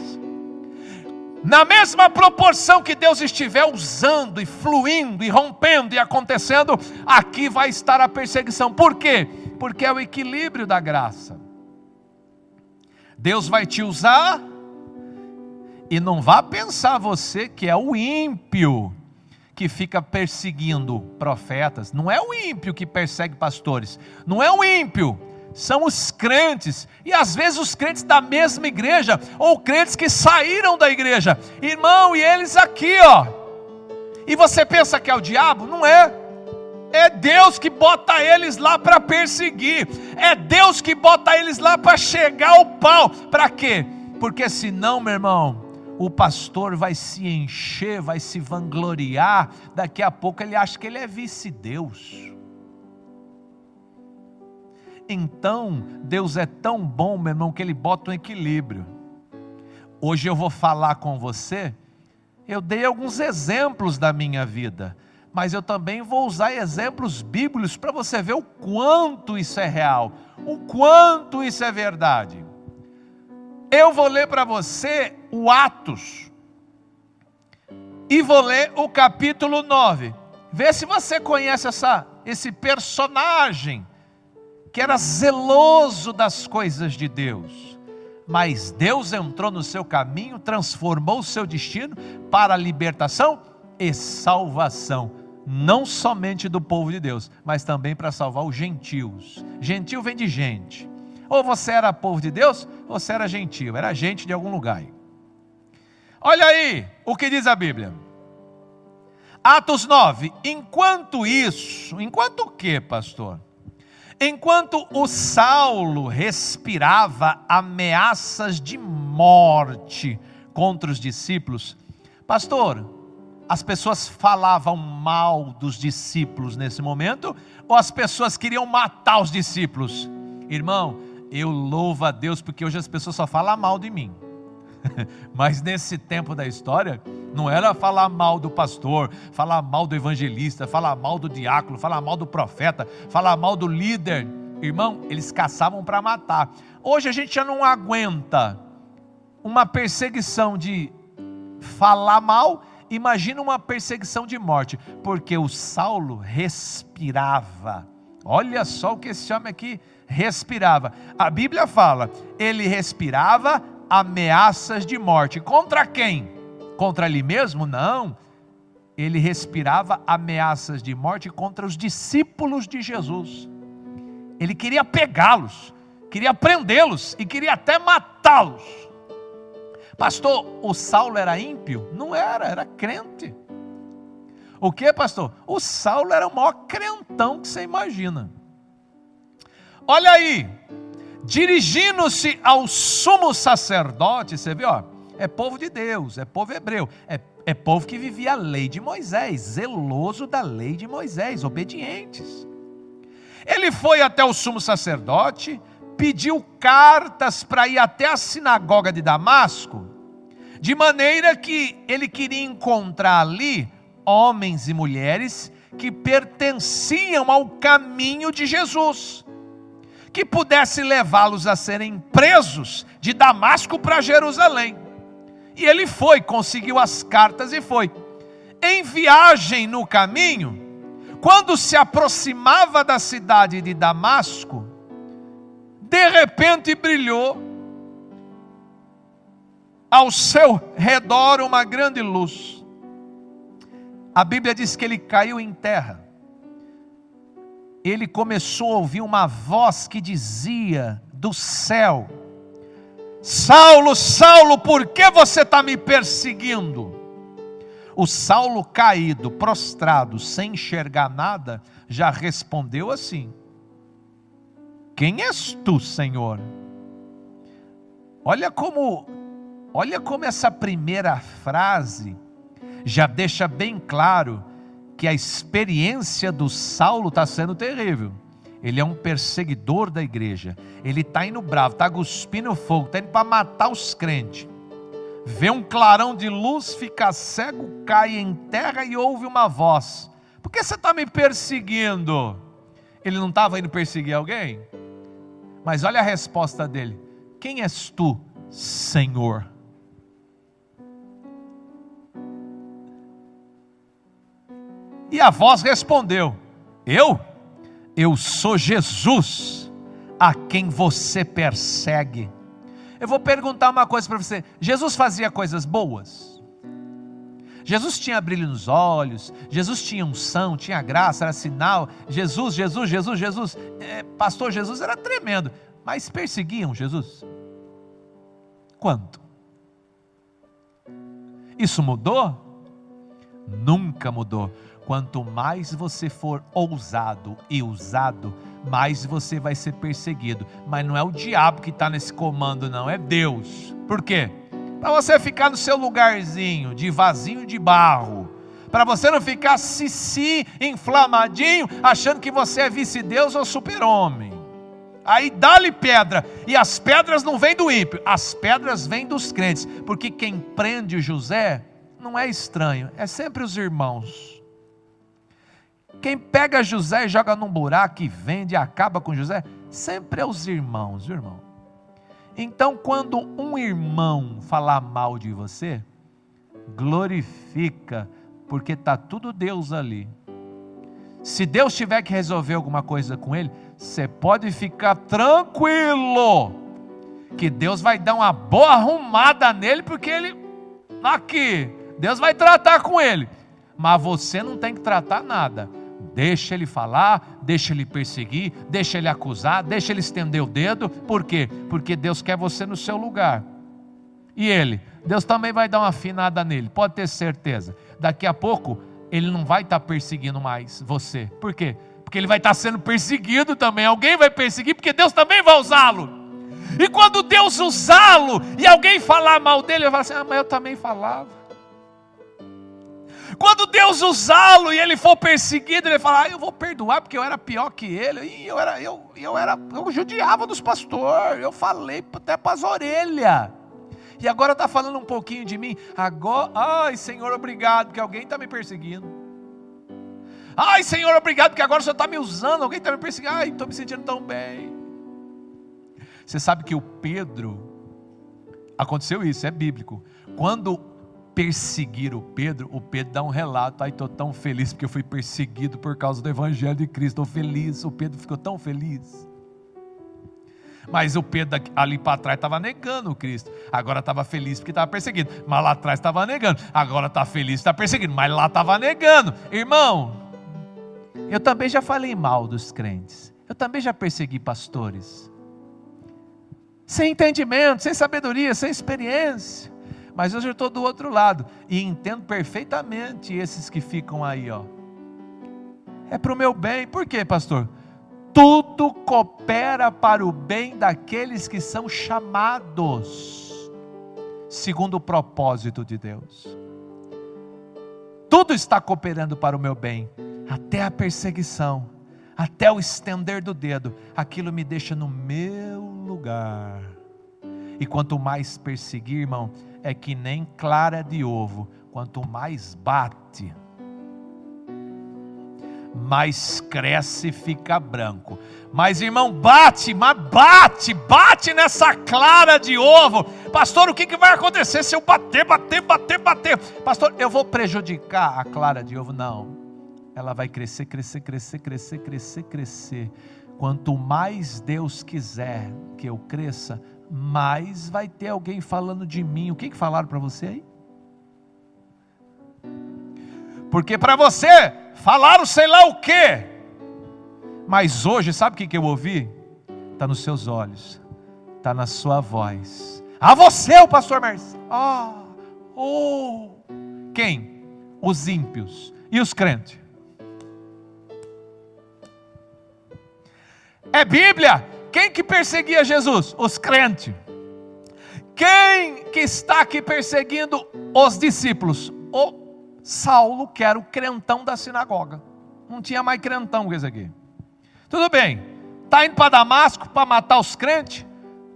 na mesma proporção que Deus estiver usando e fluindo e rompendo e acontecendo, aqui vai estar a perseguição. Por quê? Porque é o equilíbrio da graça. Deus vai te usar, e não vá pensar você que é o ímpio que fica perseguindo profetas. Não é o ímpio que persegue pastores, não é o ímpio, são os crentes, e às vezes os crentes da mesma igreja, ou crentes que saíram da igreja, irmão, e eles aqui, e você pensa que é o diabo? Não é. É Deus que bota eles lá para perseguir. É Deus que bota eles lá para chegar ao pau. Para quê? Porque senão, meu irmão, o pastor vai se encher, vai se vangloriar. Daqui a pouco ele acha que ele é vice-deus. Então, Deus é tão bom, meu irmão, que Ele bota um equilíbrio. Hoje eu vou falar com você. Eu dei alguns exemplos da minha vida, mas eu também vou usar exemplos bíblicos para você ver o quanto isso é real, o quanto isso é verdade. Eu vou ler para você o Atos, e vou ler o capítulo 9, vê se você conhece esse personagem, que era zeloso das coisas de Deus, mas Deus entrou no seu caminho, transformou o seu destino para a libertação e salvação, não somente do povo de Deus, mas também para salvar os gentios. Gentil vem de gente, ou você era povo de Deus, ou você era gentil, era gente de algum lugar. Olha aí o que diz a Bíblia, Atos 9, enquanto o que, pastor? Enquanto o Saulo respirava ameaças de morte contra os discípulos, pastor, as pessoas falavam mal dos discípulos nesse momento, ou as pessoas queriam matar os discípulos? Irmão, eu louvo a Deus, porque hoje as pessoas só falam mal de mim, mas nesse tempo da história, Não era falar mal do pastor, falar mal do evangelista, falar mal do diácono, falar mal do profeta, falar mal do líder. Irmão, eles caçavam para matar. Hoje a gente já não aguenta uma perseguição de falar mal, imagina uma perseguição de morte, porque o Saulo respirava. Olha só o que esse homem aqui respirava. A Bíblia fala, ele respirava ameaças de morte. Contra quem? Contra ele mesmo? Não. Ele respirava ameaças de morte contra os discípulos de Jesus. Ele queria pegá-los, queria prendê-los e queria até matá-los. Pastor, o Saulo era ímpio? Não era, era crente. O que, pastor? O Saulo era o maior crentão que você imagina. Olha aí, dirigindo-se ao sumo sacerdote, você viu, ó, é povo de Deus, é povo hebreu, é povo que vivia a lei de Moisés, zeloso da lei de Moisés, obedientes. Ele foi até o sumo sacerdote, pediu cartas para ir até a sinagoga de Damasco, de maneira que ele queria encontrar ali homens e mulheres que pertenciam ao caminho de Jesus, que pudesse levá-los a serem presos de Damasco para Jerusalém. E ele foi, conseguiu as cartas e foi. Em viagem no caminho, quando se aproximava da cidade de Damasco, de repente brilhou ao seu redor uma grande luz. A Bíblia diz que ele caiu em terra. Ele começou a ouvir uma voz que dizia do céu: Saulo, Saulo, por que você está me perseguindo? O Saulo caído, prostrado, sem enxergar nada, já respondeu assim: quem és tu, Senhor? Olha como essa primeira frase já deixa bem claro que a experiência do Saulo está sendo terrível. Ele é um perseguidor da igreja, ele está indo bravo, está cuspindo fogo, está indo para matar os crentes. Vê um clarão de luz, fica cego, cai em terra e ouve uma voz: por que você está me perseguindo? Ele não estava indo perseguir alguém? Mas olha a resposta dele: quem és tu, Senhor? E a voz respondeu: eu sou Jesus, a quem você persegue. Eu vou perguntar uma coisa para você: Jesus fazia coisas boas? Jesus tinha brilho nos olhos, Jesus tinha unção, tinha graça, era sinal. Jesus, pastor Jesus era tremendo, mas perseguiam Jesus? Quanto? Isso mudou? Nunca mudou. Quanto mais você for ousado e usado, mais você vai ser perseguido. Mas não é o diabo que está nesse comando, não, é Deus. Por quê? Para você ficar no seu lugarzinho de vasinho de barro, para você não ficar inflamadinho, achando que você é vice-deus ou super-homem. Aí dá-lhe pedra, e as pedras não vêm do ímpio, as pedras vêm dos crentes, porque quem prende o José não é estranho, é sempre os irmãos. Quem pega José e joga num buraco e vende e acaba com José, sempre é os irmãos, viu, irmão? Então, quando um irmão falar mal de você, glorifica, porque está tudo Deus ali. Se Deus tiver que resolver alguma coisa com ele, você pode ficar tranquilo, que Deus vai dar uma boa arrumada nele, porque ele, aqui, Deus vai tratar com ele, mas você não tem que tratar nada. Deixa ele falar, deixa ele perseguir, deixa ele acusar, deixa ele estender o dedo. Por quê? Porque Deus quer você no seu lugar. E Deus também vai dar uma afinada nele, pode ter certeza. Daqui a pouco, ele não vai estar perseguindo mais você. Por quê? Porque ele vai estar sendo perseguido também. Alguém vai perseguir, porque Deus também vai usá-lo. E quando Deus usá-lo, e alguém falar mal dele, ele vai falar assim: mas eu também falava. Quando Deus usá-lo e ele for perseguido, ele fala: eu vou perdoar porque eu era pior que ele, e eu judiava dos pastores, eu falei até para as orelhas. e agora está falando um pouquinho de mim. Agora, ai Senhor, obrigado, porque alguém está me perseguindo. Ai Senhor, obrigado, porque agora o Senhor está me usando, alguém está me perseguindo. Ai, estou me sentindo tão bem. Você sabe que o Pedro, aconteceu isso, é bíblico. Quando perseguiram o Pedro dá um relato: ai, estou tão feliz porque eu fui perseguido por causa do Evangelho de Cristo, estou feliz. O Pedro ficou tão feliz. Mas o Pedro ali para trás estava negando o Cristo, agora estava feliz porque estava perseguido. Mas lá atrás estava negando, agora está feliz, está perseguido, mas lá estava negando. Irmão, eu também já falei mal dos crentes, eu também já persegui pastores, sem entendimento, sem sabedoria, sem experiência. Mas hoje eu estou do outro lado e entendo perfeitamente esses que ficam aí, ó. É para o meu bem. Por quê, pastor? Tudo coopera para o bem daqueles que são chamados segundo o propósito de Deus. Tudo está cooperando para o meu bem, até a perseguição, até o estender do dedo. Aquilo me deixa no meu lugar. E quanto mais perseguir, irmão, é que nem clara de ovo, quanto mais bate, mais cresce e fica branco. Mas irmão, bate nessa clara de ovo. Pastor, o que vai acontecer se eu bater? Pastor, eu vou prejudicar a clara de ovo? Não, ela vai crescer. Quanto mais Deus quiser que eu cresça, mais vai ter alguém falando de mim. O que falaram para você aí? Porque para você falaram sei lá o quê, mas hoje sabe o que eu ouvi? Está nos seus olhos, está na sua voz. Você, o pastor Marcelo. Quem? Os ímpios e os crentes. É Bíblia. Quem que perseguia Jesus? Os crentes. Quem que está aqui perseguindo os discípulos? O Saulo, que era o crentão da sinagoga. Não tinha mais crentão que esse aqui. Tudo bem, está indo para Damasco para matar os crentes.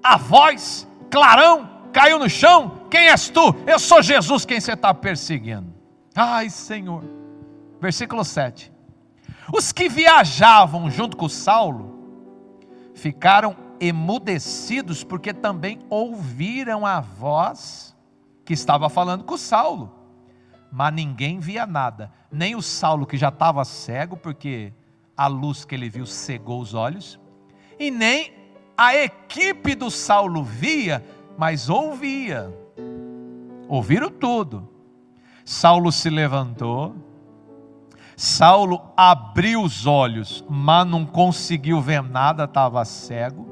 A voz, clarão, caiu no chão. Quem és tu? Eu sou Jesus, quem você está perseguindo. Ai Senhor. Versículo 7. Os que viajavam junto com Saulo ficaram emudecidos, porque também ouviram a voz que estava falando com Saulo, mas ninguém via nada, nem o Saulo, que já estava cego, porque a luz que ele viu cegou os olhos, e nem a equipe do Saulo via, mas ouvia. Ouviram tudo. Saulo se levantou, Saulo abriu os olhos, mas não conseguiu ver nada, estava cego.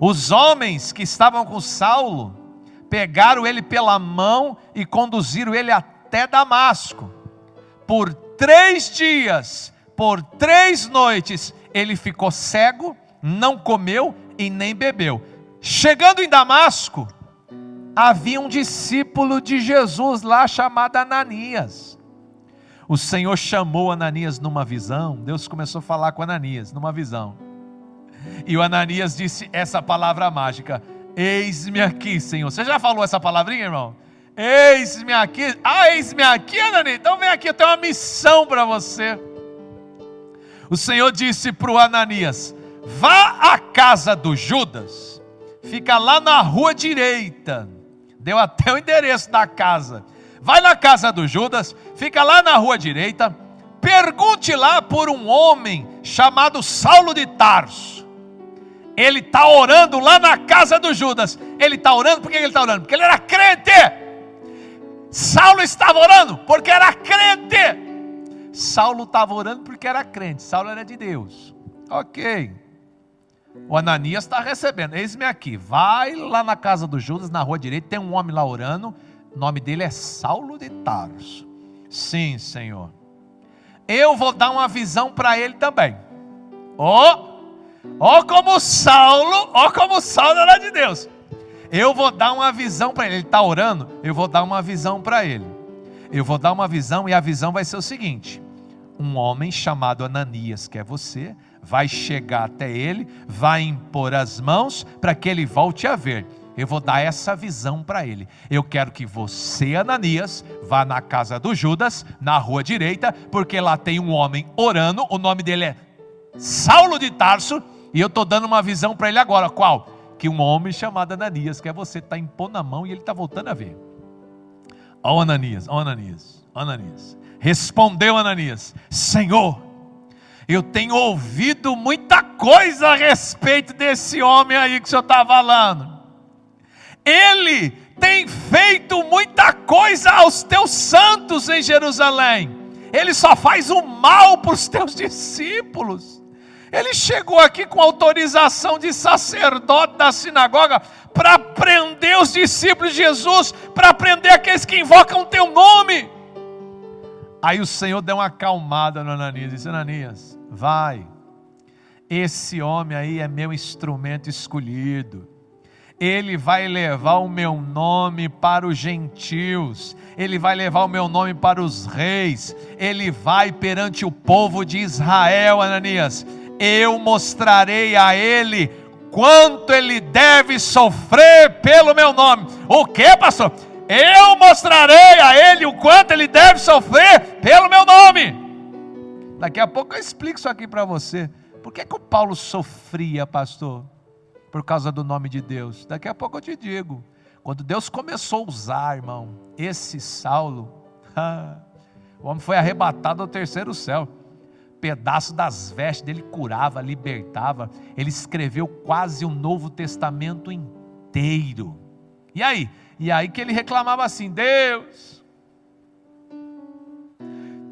Os homens que estavam com Saulo pegaram ele pela mão e conduziram ele até Damasco. Por 3 dias, por 3 noites, ele ficou cego, não comeu e nem bebeu. Chegando em Damasco, havia um discípulo de Jesus lá chamado Ananias. O Senhor chamou Ananias numa visão. Deus começou a falar com Ananias numa visão. E o Ananias disse essa palavra mágica: eis-me aqui, Senhor. Você já falou essa palavrinha, irmão? Eis-me aqui. Eis-me aqui, Ananias. Então vem aqui, eu tenho uma missão para você. O Senhor disse para o Ananias: vá à casa do Judas, fica lá na rua direita. Deu até o endereço da casa. Vai na casa do Judas, fica lá na rua direita, pergunte lá por um homem chamado Saulo de Tarso. Ele está orando lá na casa do Judas. Ele está orando, por que ele está orando? Porque ele era crente. Saulo estava orando porque era crente. Saulo estava orando porque era crente. Saulo era de Deus. Ok. O Ananias está recebendo. Eis-me aqui. Vai lá na casa do Judas, na rua direita, tem um homem lá orando. O nome dele é Saulo de Tarso. Sim, Senhor. Eu vou dar uma visão para ele também. Como Saulo era de Deus. Eu vou dar uma visão para ele. Ele está orando, eu vou dar uma visão para ele. Eu vou dar uma visão, e a visão vai ser o seguinte: um homem chamado Ananias, que é você, vai chegar até ele, vai impor as mãos para que ele volte a ver. eu vou dar essa visão para ele. Eu quero que você, Ananias, vá na casa do Judas, na rua direita, porque lá tem um homem orando, o nome dele é Saulo de Tarso, e eu estou dando uma visão para ele agora. Qual? Que um homem chamado Ananias, que é você, está impondo a mão e ele está voltando a ver. Ó Ananias, ó Ananias, ó Ananias. Respondeu Ananias: Senhor, eu tenho ouvido muita coisa a respeito desse homem aí que o senhor está falando. Ele tem feito muita coisa aos teus santos em Jerusalém. Ele só faz o mal para os teus discípulos. Ele chegou aqui com autorização de sacerdote da sinagoga para prender os discípulos de Jesus, para prender aqueles que invocam o teu nome. Aí o Senhor deu uma acalmada no Ananias e disse: Ananias, vai, esse homem aí é meu instrumento escolhido. Ele vai levar o meu nome para os gentios, ele vai levar o meu nome para os reis, ele vai perante o povo de Israel. Ananias, eu mostrarei a ele quanto ele deve sofrer pelo meu nome. O que, pastor? Eu mostrarei a ele o quanto ele deve sofrer pelo meu nome. Daqui a pouco eu explico isso aqui para você. Por que o Paulo sofria, pastor? Por causa do nome de Deus. Daqui a pouco eu te digo. Quando Deus começou a usar, irmão, esse Saulo, o homem foi arrebatado ao terceiro céu. Pedaço das vestes dele curava, libertava. Ele escreveu quase o Novo Testamento inteiro. E aí? E aí que ele reclamava assim: Deus,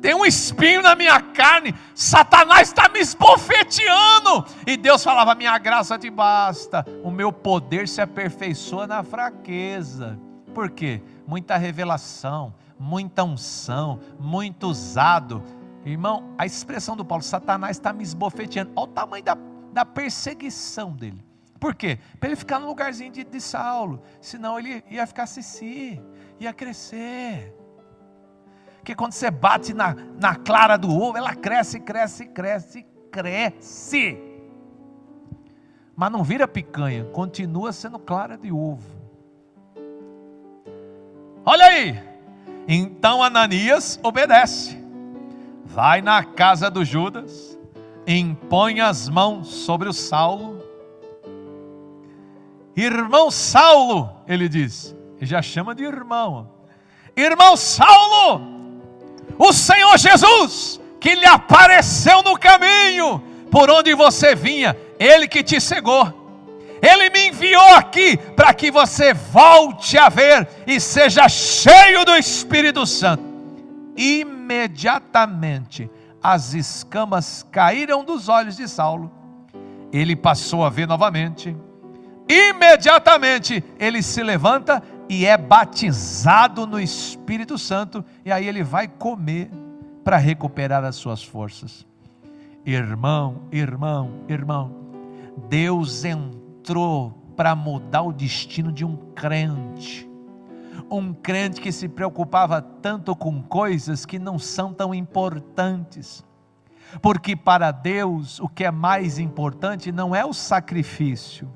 tem um espinho na minha carne, Satanás está me esbofeteando. E Deus falava: minha graça te basta, o meu poder se aperfeiçoa na fraqueza. Por quê? Muita revelação, muita unção, muito usado. Irmão, a expressão do Paulo: Satanás está me esbofeteando. Olha o tamanho da perseguição dele. Por quê? Para ele ficar no lugarzinho de Saulo, senão ele ia ficar ia crescer. Porque quando você bate na clara do ovo, ela cresce, cresce, cresce, cresce. Mas não vira picanha, continua sendo clara de ovo. Olha aí, então Ananias obedece, vai na casa do Judas, impõe as mãos sobre o Saulo. Irmão Saulo, ele diz, ele já chama de irmão. Irmão Saulo, o Senhor Jesus, que lhe apareceu no caminho, por onde você vinha, Ele que te cegou, Ele me enviou aqui, para que você volte a ver, e seja cheio do Espírito Santo. Imediatamente, as escamas caíram dos olhos de Saulo, ele passou a ver novamente. Imediatamente ele se levanta e é batizado no Espírito Santo, e aí ele vai comer para recuperar as suas forças. Irmão, Deus entrou para mudar o destino de um crente que se preocupava tanto com coisas que não são tão importantes, porque para Deus o que é mais importante não é o sacrifício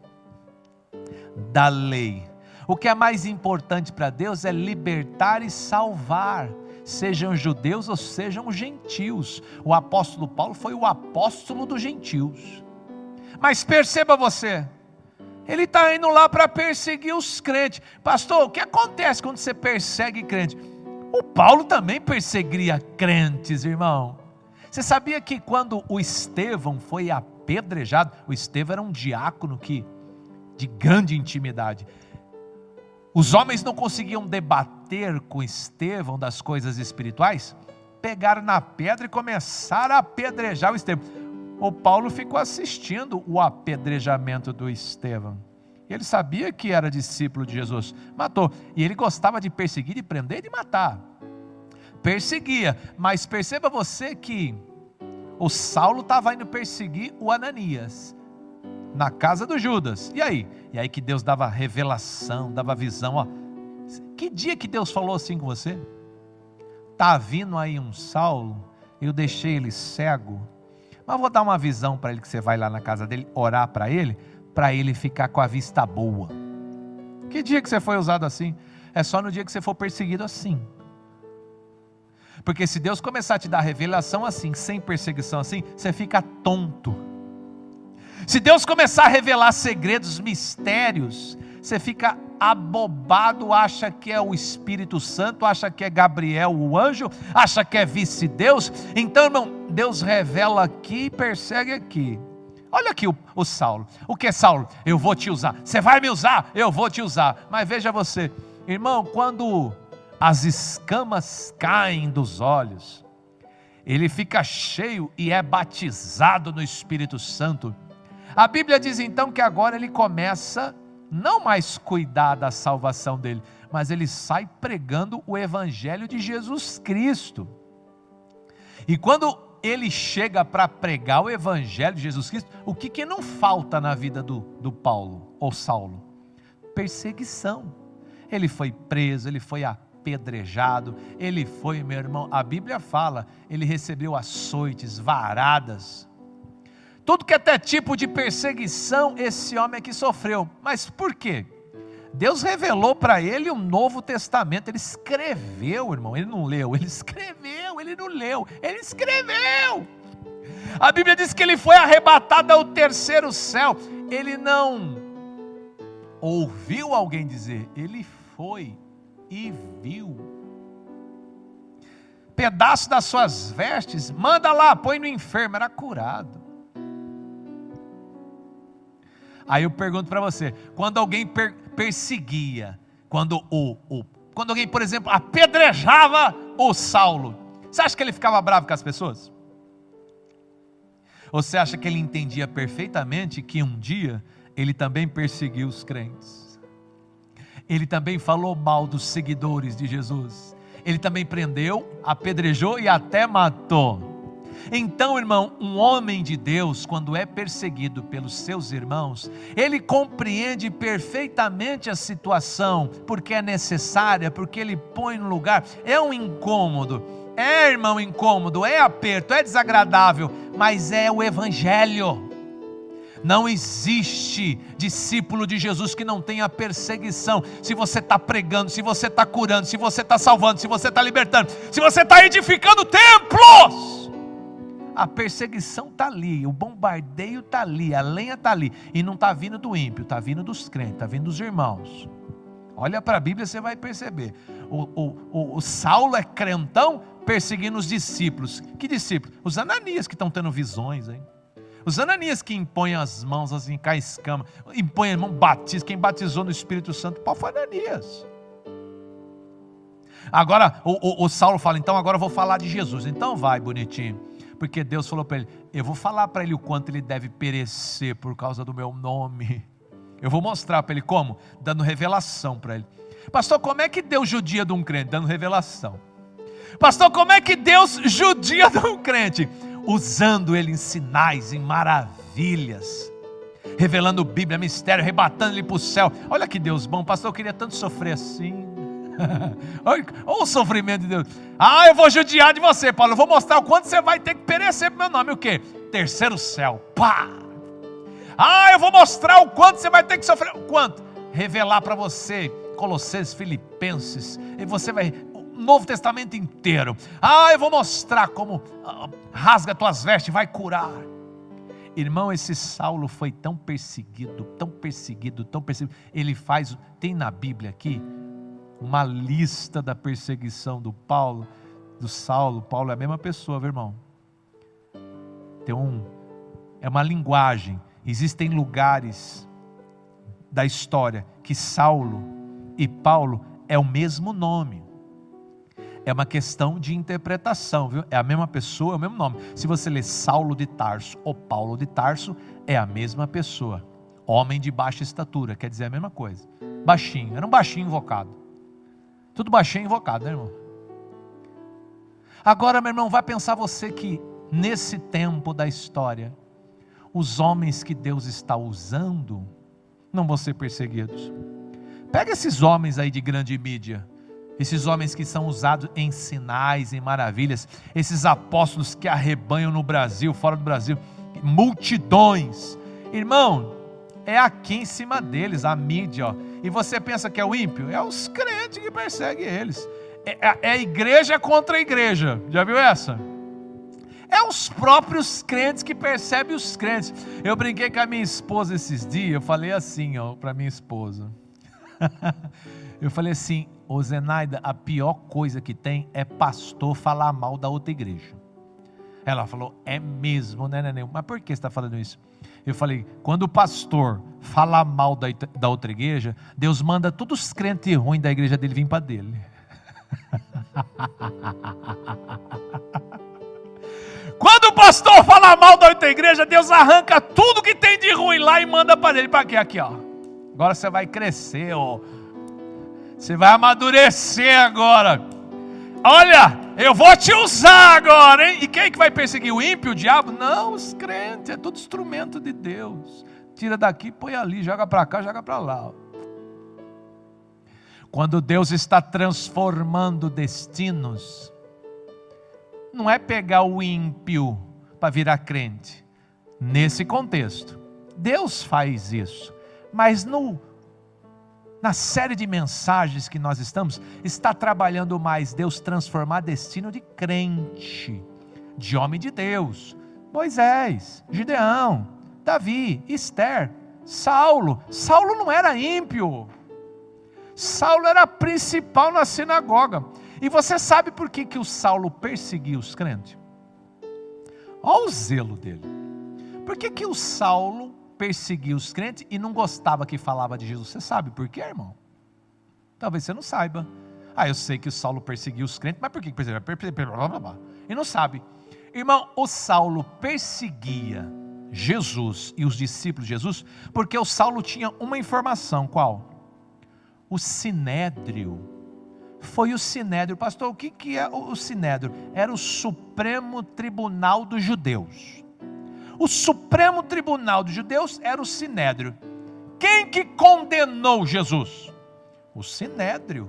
da lei. O que é mais importante para Deus é libertar e salvar, sejam judeus ou sejam gentios. O apóstolo Paulo foi o apóstolo dos gentios. Mas perceba você, ele está indo lá para perseguir os crentes. Pastor, o que acontece quando você persegue crente? O Paulo também perseguia crentes, irmão. Você sabia que quando o Estevão foi apedrejado, o Estevão era um diácono de grande intimidade. Os homens não conseguiam debater com Estevão das coisas espirituais, pegaram na pedra e começaram a apedrejar o Estevão. O Paulo ficou assistindo o apedrejamento do Estevão. Ele sabia que era discípulo de Jesus, matou. E ele gostava de perseguir, de prender e de matar. Perseguia, mas perceba você que o Saulo estava indo perseguir o Ananias na casa do Judas. E aí? E aí que Deus dava revelação, dava visão. Ó, que dia que Deus falou assim com você? Está vindo aí um Saulo, eu deixei ele cego, mas vou dar uma visão para ele, que você vai lá na casa dele, orar para ele ficar com a vista boa. Que dia que você foi usado assim? É só no dia que você for perseguido assim. Porque se Deus começar a te dar revelação assim, sem perseguição assim, você fica tonto. Se Deus começar a revelar segredos, mistérios, você fica abobado, acha que é o Espírito Santo, acha que é Gabriel, o anjo, acha que é vice-deus. Então, irmão, Deus revela aqui e persegue aqui. Olha aqui o Saulo. O que é Saulo? Eu vou te usar. Você vai me usar? Eu vou te usar. Mas veja você, irmão, quando as escamas caem dos olhos, ele fica cheio e é batizado no Espírito Santo. A Bíblia diz então que agora ele começa não mais cuidar da salvação dele, mas ele sai pregando o Evangelho de Jesus Cristo. E quando ele chega para pregar o Evangelho de Jesus Cristo, o que não falta na vida do Paulo ou Saulo? Perseguição. Ele foi preso, ele foi apedrejado, ele foi, meu irmão, a Bíblia fala, ele recebeu açoites, varadas, tudo que até tipo de perseguição esse homem aqui sofreu. Mas por quê? Deus revelou para ele um Novo Testamento. Ele escreveu, irmão. Ele não leu, ele escreveu. Ele não leu, ele escreveu. A Bíblia diz que ele foi arrebatado ao terceiro céu. Ele não ouviu alguém dizer, ele foi e viu. Pedaço das suas vestes, manda lá, põe no enfermo, era curado. Aí eu pergunto para você, quando alguém perseguia, quando alguém, por exemplo, apedrejava o Saulo, você acha que ele ficava bravo com as pessoas? Ou você acha que ele entendia perfeitamente que um dia ele também perseguiu os crentes? Ele também falou mal dos seguidores de Jesus. Ele também prendeu, apedrejou e até matou. Então, irmão, um homem de Deus, quando é perseguido pelos seus irmãos, ele compreende perfeitamente a situação, porque é necessária, porque ele põe no lugar, é um incômodo, irmão, incômodo, é aperto, é desagradável, mas é o Evangelho. Não existe discípulo de Jesus que não tenha perseguição. Se você está pregando, se você está curando, se você está salvando, se você está libertando, se você está edificando templos, a perseguição está ali, o bombardeio está ali, a lenha está ali, e não está vindo do ímpio, está vindo dos crentes, está vindo dos irmãos. Olha para a Bíblia, você vai perceber, o Saulo é crentão perseguindo os discípulos. Que discípulos? Os Ananias que estão tendo visões, hein? Os Ananias que impõem as mãos assim, cai escama, impõem a mão, batiza. Quem batizou no Espírito Santo, Paulo, foi Ananias. Agora o Saulo fala, então agora eu vou falar de Jesus. Então vai, bonitinho. Porque Deus falou para ele, eu vou falar para ele o quanto ele deve perecer por causa do meu nome. Eu vou mostrar para ele como? Dando revelação para ele. Pastor, como é que Deus judia de um crente? Dando revelação. Pastor, como é que Deus judia de um crente? Usando ele em sinais, em maravilhas, revelando Bíblia, mistério, arrebatando ele para o céu. Olha que Deus bom. Pastor, eu queria tanto sofrer assim. Olha o sofrimento de Deus. Eu vou judiar de você, Paulo. Eu vou mostrar o quanto você vai ter que perecer para o meu nome. O quê? Terceiro céu. Pá! Eu vou mostrar o quanto você vai ter que sofrer. O quanto? Revelar para você Colossenses, Filipenses, e você vai, o Novo Testamento inteiro. Eu vou mostrar como rasga tuas vestes, vai curar. Irmão, esse Saulo foi tão perseguido, tão perseguido, tão perseguido. Ele faz, tem na Bíblia aqui uma lista da perseguição do Saulo. Paulo é a mesma pessoa, viu, irmão? É uma linguagem. Existem lugares da história que Saulo e Paulo é o mesmo nome. É uma questão de interpretação, viu? É a mesma pessoa, é o mesmo nome. Se você ler Saulo de Tarso ou Paulo de Tarso, é a mesma pessoa. Homem de baixa estatura, quer dizer a mesma coisa. Baixinho, era um baixinho invocado. Tudo baixinho invocado, né, irmão? Agora, meu irmão, vai pensar você que nesse tempo da história, os homens que Deus está usando não vão ser perseguidos. Pega esses homens aí de grande mídia, esses homens que são usados em sinais, em maravilhas, esses apóstolos que arrebanham no Brasil, fora do Brasil, multidões. Irmão, é aqui em cima deles a mídia, ó. E você pensa que é o ímpio? É os crentes que perseguem eles. É a igreja contra a igreja. Já viu essa? É os próprios crentes que percebem os crentes. Eu brinquei com a minha esposa esses dias. Eu falei assim, para minha esposa. Eu falei assim: ô Zenaida, a pior coisa que tem é pastor falar mal da outra igreja. Ela falou: é mesmo, né, neném? Mas por que você está falando isso? Eu falei: quando o pastor fala mal da outra igreja, Deus manda todos os crentes ruins da igreja dele vir para dele. Quando o pastor fala mal da outra igreja, Deus arranca tudo que tem de ruim lá e manda para ele. Para quê? Aqui, ó. Agora você vai crescer, ó. Você vai amadurecer agora. Olha, eu vou te usar agora, hein? E quem é que vai perseguir? O ímpio, o diabo? Não, os crentes, é tudo instrumento de Deus. Tira daqui, põe ali, joga para cá, joga para lá. Quando Deus está transformando destinos, não é pegar o ímpio para virar crente. Nesse contexto, Deus faz isso. Mas na série de mensagens que nós está trabalhando mais Deus transformar destino de crente, de homem de Deus. Moisés, Gideão, Davi, Esther, Saulo. Saulo não era ímpio. Saulo era principal na sinagoga. E você sabe por que o Saulo perseguia os crentes? Olha o zelo dele. Por que o Saulo perseguia os crentes e não gostava que falava de Jesus? Você sabe por quê, irmão? Talvez você não saiba. Eu sei que o Saulo perseguia os crentes, mas por que perseguia? E não sabe. Irmão, o Saulo perseguia Jesus e os discípulos de Jesus porque o Saulo tinha uma informação. Qual? O Sinédrio. Foi o Sinédrio. Pastor, o que é o Sinédrio? Era o Supremo Tribunal dos Judeus. O Supremo Tribunal dos Judeus era o Sinédrio. Quem que condenou Jesus? O Sinédrio,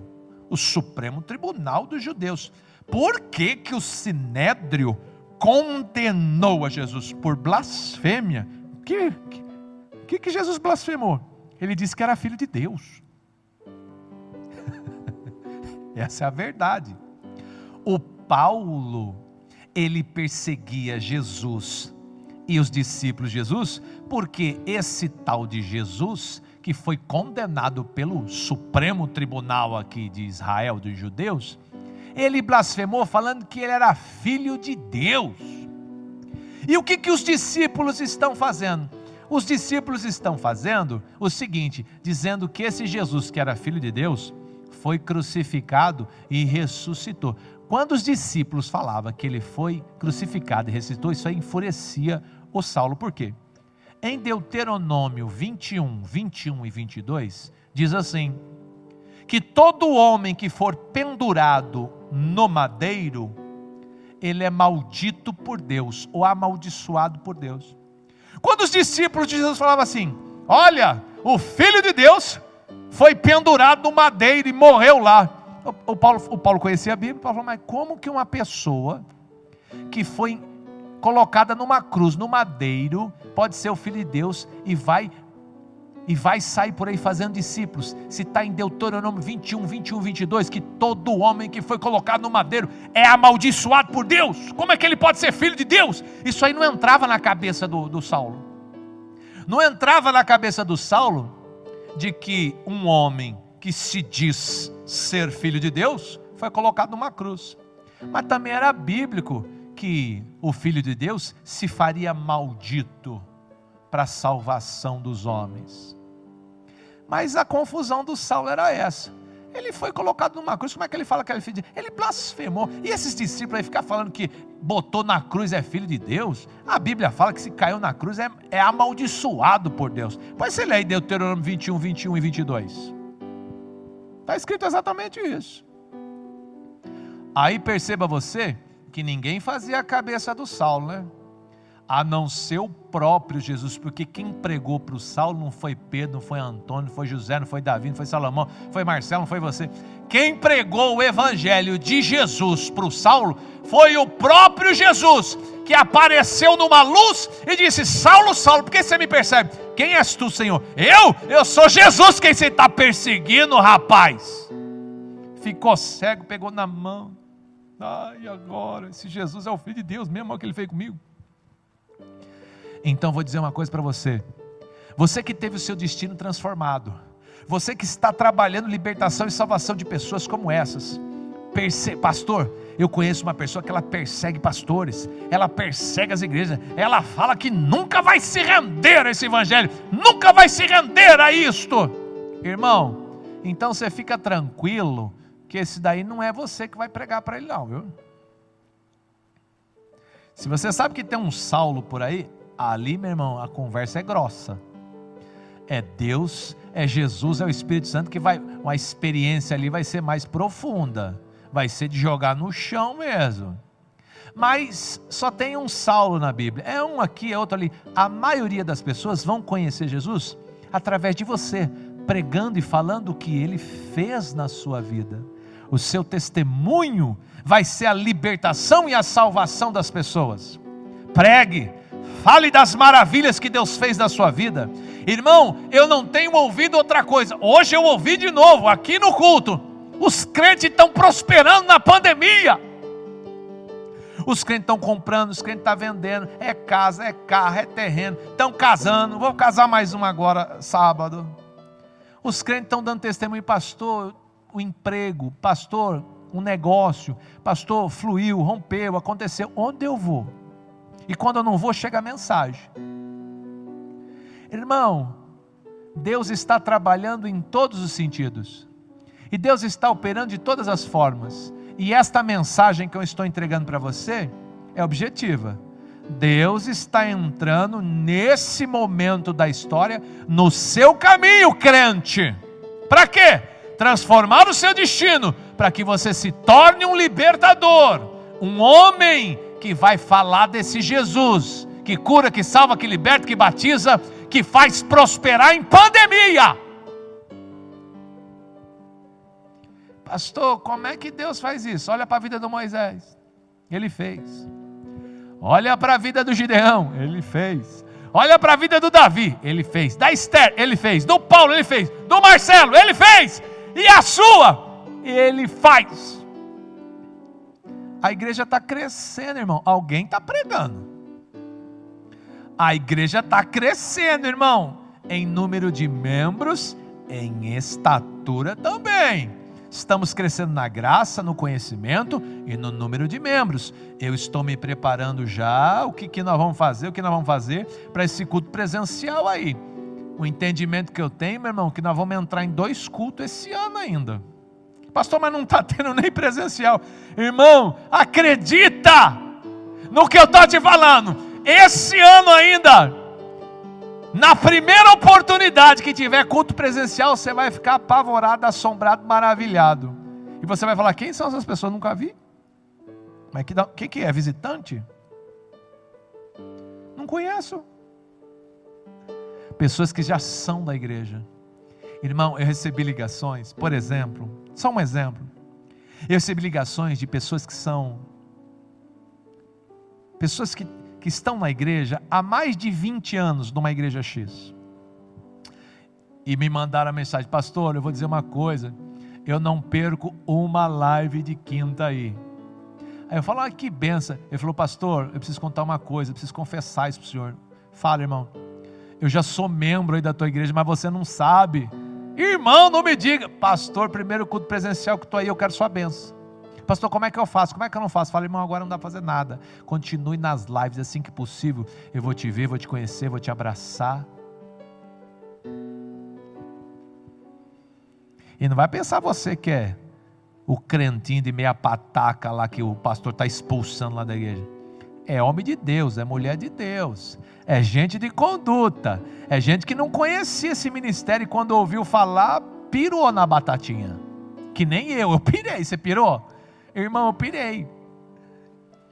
o Supremo Tribunal dos Judeus. Por que o Sinédrio condenou a Jesus? Por blasfêmia. Que Jesus blasfemou? Ele disse que era filho de Deus. Essa é a verdade. O Paulo, ele perseguia Jesus e os discípulos de Jesus, porque esse tal de Jesus, que foi condenado pelo Supremo Tribunal aqui de Israel, dos judeus, ele blasfemou falando que ele era filho de Deus. E o que os discípulos estão fazendo? Os discípulos estão fazendo o seguinte, dizendo que esse Jesus que era filho de Deus, foi crucificado e ressuscitou. Quando os discípulos falavam que ele foi crucificado e ressuscitou, isso aí enfurecia o Saulo. Por quê? Em Deuteronômio 21 e 22, diz assim, que todo homem que for pendurado no madeiro, ele é maldito por Deus, ou amaldiçoado por Deus. Quando os discípulos de Jesus falavam assim, olha, o Filho de Deus foi pendurado no madeiro e morreu lá. O Paulo conhecia a Bíblia. Paulo falou, mas como que uma pessoa que foi colocada numa cruz, no madeiro, pode ser o Filho de Deus e vai sair por aí fazendo discípulos? Se está em Deuteronômio 21, 22, que todo homem que foi colocado no madeiro é amaldiçoado por Deus. Como é que ele pode ser filho de Deus? Isso aí não entrava na cabeça do Saulo. Não entrava na cabeça do Saulo de que um homem que se diz ser filho de Deus foi colocado numa cruz. Mas também era bíblico que o Filho de Deus se faria maldito para a salvação dos homens. Mas a confusão do Saulo era essa. Ele foi colocado numa cruz. Como é que ele fala que era filho de Deus? Ele blasfemou. E esses discípulos aí ficam falando que botou na cruz é filho de Deus. A Bíblia fala que se caiu na cruz é amaldiçoado por Deus. Depois você lê aí Deuteronômio 21 e 22. Está escrito exatamente isso. Aí perceba você que ninguém fazia a cabeça do Saulo, né? a não ser o próprio Jesus, porque quem pregou para o Saulo não foi Pedro, não foi Antônio, não foi José, não foi Davi, não foi Salomão, não foi Marcelo, não foi você. Quem pregou o evangelho de Jesus para o Saulo foi o próprio Jesus, que apareceu numa luz e disse: Saulo, Saulo, por que você me persegue? Quem és tu, Senhor? Eu sou Jesus, quem você está perseguindo, rapaz. Ficou cego, pegou na mão. Ai, agora, esse Jesus é o Filho de Deus mesmo, olha o que ele fez comigo. Então vou dizer uma coisa para você. Você que teve o seu destino transformado, você que está trabalhando libertação e salvação de pessoas como essas. Pastor, eu conheço uma pessoa que ela persegue pastores, ela persegue as igrejas, ela fala que nunca vai se render a esse evangelho, nunca vai se render a isto. Irmão, então você fica tranquilo, que esse daí não é você que vai pregar para ele não, viu? Se você sabe que tem um Saulo por aí, ali, meu irmão, a conversa é grossa. É Deus, é Jesus, é o Espírito Santo que vai, uma experiência ali vai ser mais profunda. Vai ser de jogar no chão mesmo. Mas só tem um Saulo na Bíblia. É um aqui, é outro ali. A maioria das pessoas vão conhecer Jesus através de você, pregando e falando o que Ele fez na sua vida. O seu testemunho vai ser a libertação e a salvação das pessoas. Pregue. Fale das maravilhas que Deus fez na sua vida. Irmão, eu não tenho ouvido outra coisa. Hoje eu ouvi de novo, aqui no culto. Os crentes estão prosperando na pandemia. Os crentes estão comprando, os crentes estão vendendo. É casa, é carro, é terreno. Estão casando, vou casar mais um agora, sábado. Os crentes estão dando testemunho. Pastor, o emprego. Pastor, um negócio. Pastor, fluiu, rompeu, aconteceu. Onde eu vou? E quando eu não vou, chega a mensagem. Irmão, Deus está trabalhando em todos os sentidos. E Deus está operando de todas as formas. E esta mensagem que eu estou entregando para você é objetiva. Deus está entrando nesse momento da história no seu caminho, crente. Para quê? Transformar o seu destino, para que você se torne um libertador, um homem que vai falar desse Jesus, que cura, que salva, que liberta, que batiza, que faz prosperar em pandemia. Pastor, como é que Deus faz isso? Olha para a vida do Moisés, Ele fez. Olha para a vida do Gideão, Ele fez. Olha para a vida do Davi, Ele fez. Da Esther, Ele fez. Do Paulo, Ele fez. Do Marcelo, Ele fez. E a sua, Ele faz. A igreja está crescendo, irmão. Alguém está pregando. A igreja está crescendo, irmão. Em número de membros, em estatura também. Estamos crescendo na graça, no conhecimento e no número de membros. Eu estou me preparando já. O que nós vamos fazer? O que nós vamos fazer para esse culto presencial aí? O entendimento que eu tenho, meu irmão, que nós vamos entrar em 2 cultos esse ano ainda. Pastor, mas não está tendo nem presencial. Irmão, acredita no que eu estou te falando. Esse ano ainda, na primeira oportunidade que tiver culto presencial, você vai ficar apavorado, assombrado, maravilhado. E você vai falar: quem são essas pessoas? Nunca vi. Mas que é? Visitante? Não conheço. Pessoas que já são da igreja. Irmão, eu recebi ligações, por exemplo, só um exemplo. Eu recebi ligações de pessoas que são pessoas que estão na igreja há mais de 20 anos, numa igreja X. E me mandaram a mensagem: pastor, eu vou dizer uma coisa, eu não perco uma live de quinta aí. Aí eu falo: ah, que benção. Ele falou: pastor, eu preciso contar uma coisa, eu preciso confessar isso para o senhor. Fala, irmão. Eu já sou membro aí da tua igreja, mas você não sabe. Irmão, não me diga. Pastor, primeiro culto presencial que estou aí, eu quero sua bênção. Pastor, como é que eu faço? Como é que eu não faço? Fala: irmão, agora não dá para fazer nada. Continue nas lives assim que possível. Eu vou te ver, vou te conhecer, vou te abraçar. E não vai pensar você que é o crentinho de meia pataca lá que o pastor está expulsando lá da igreja. É homem de Deus, é mulher de Deus, é gente de conduta, é gente que não conhecia esse ministério e quando ouviu falar, pirou na batatinha. Que nem eu pirei. Você pirou? Irmão, eu pirei.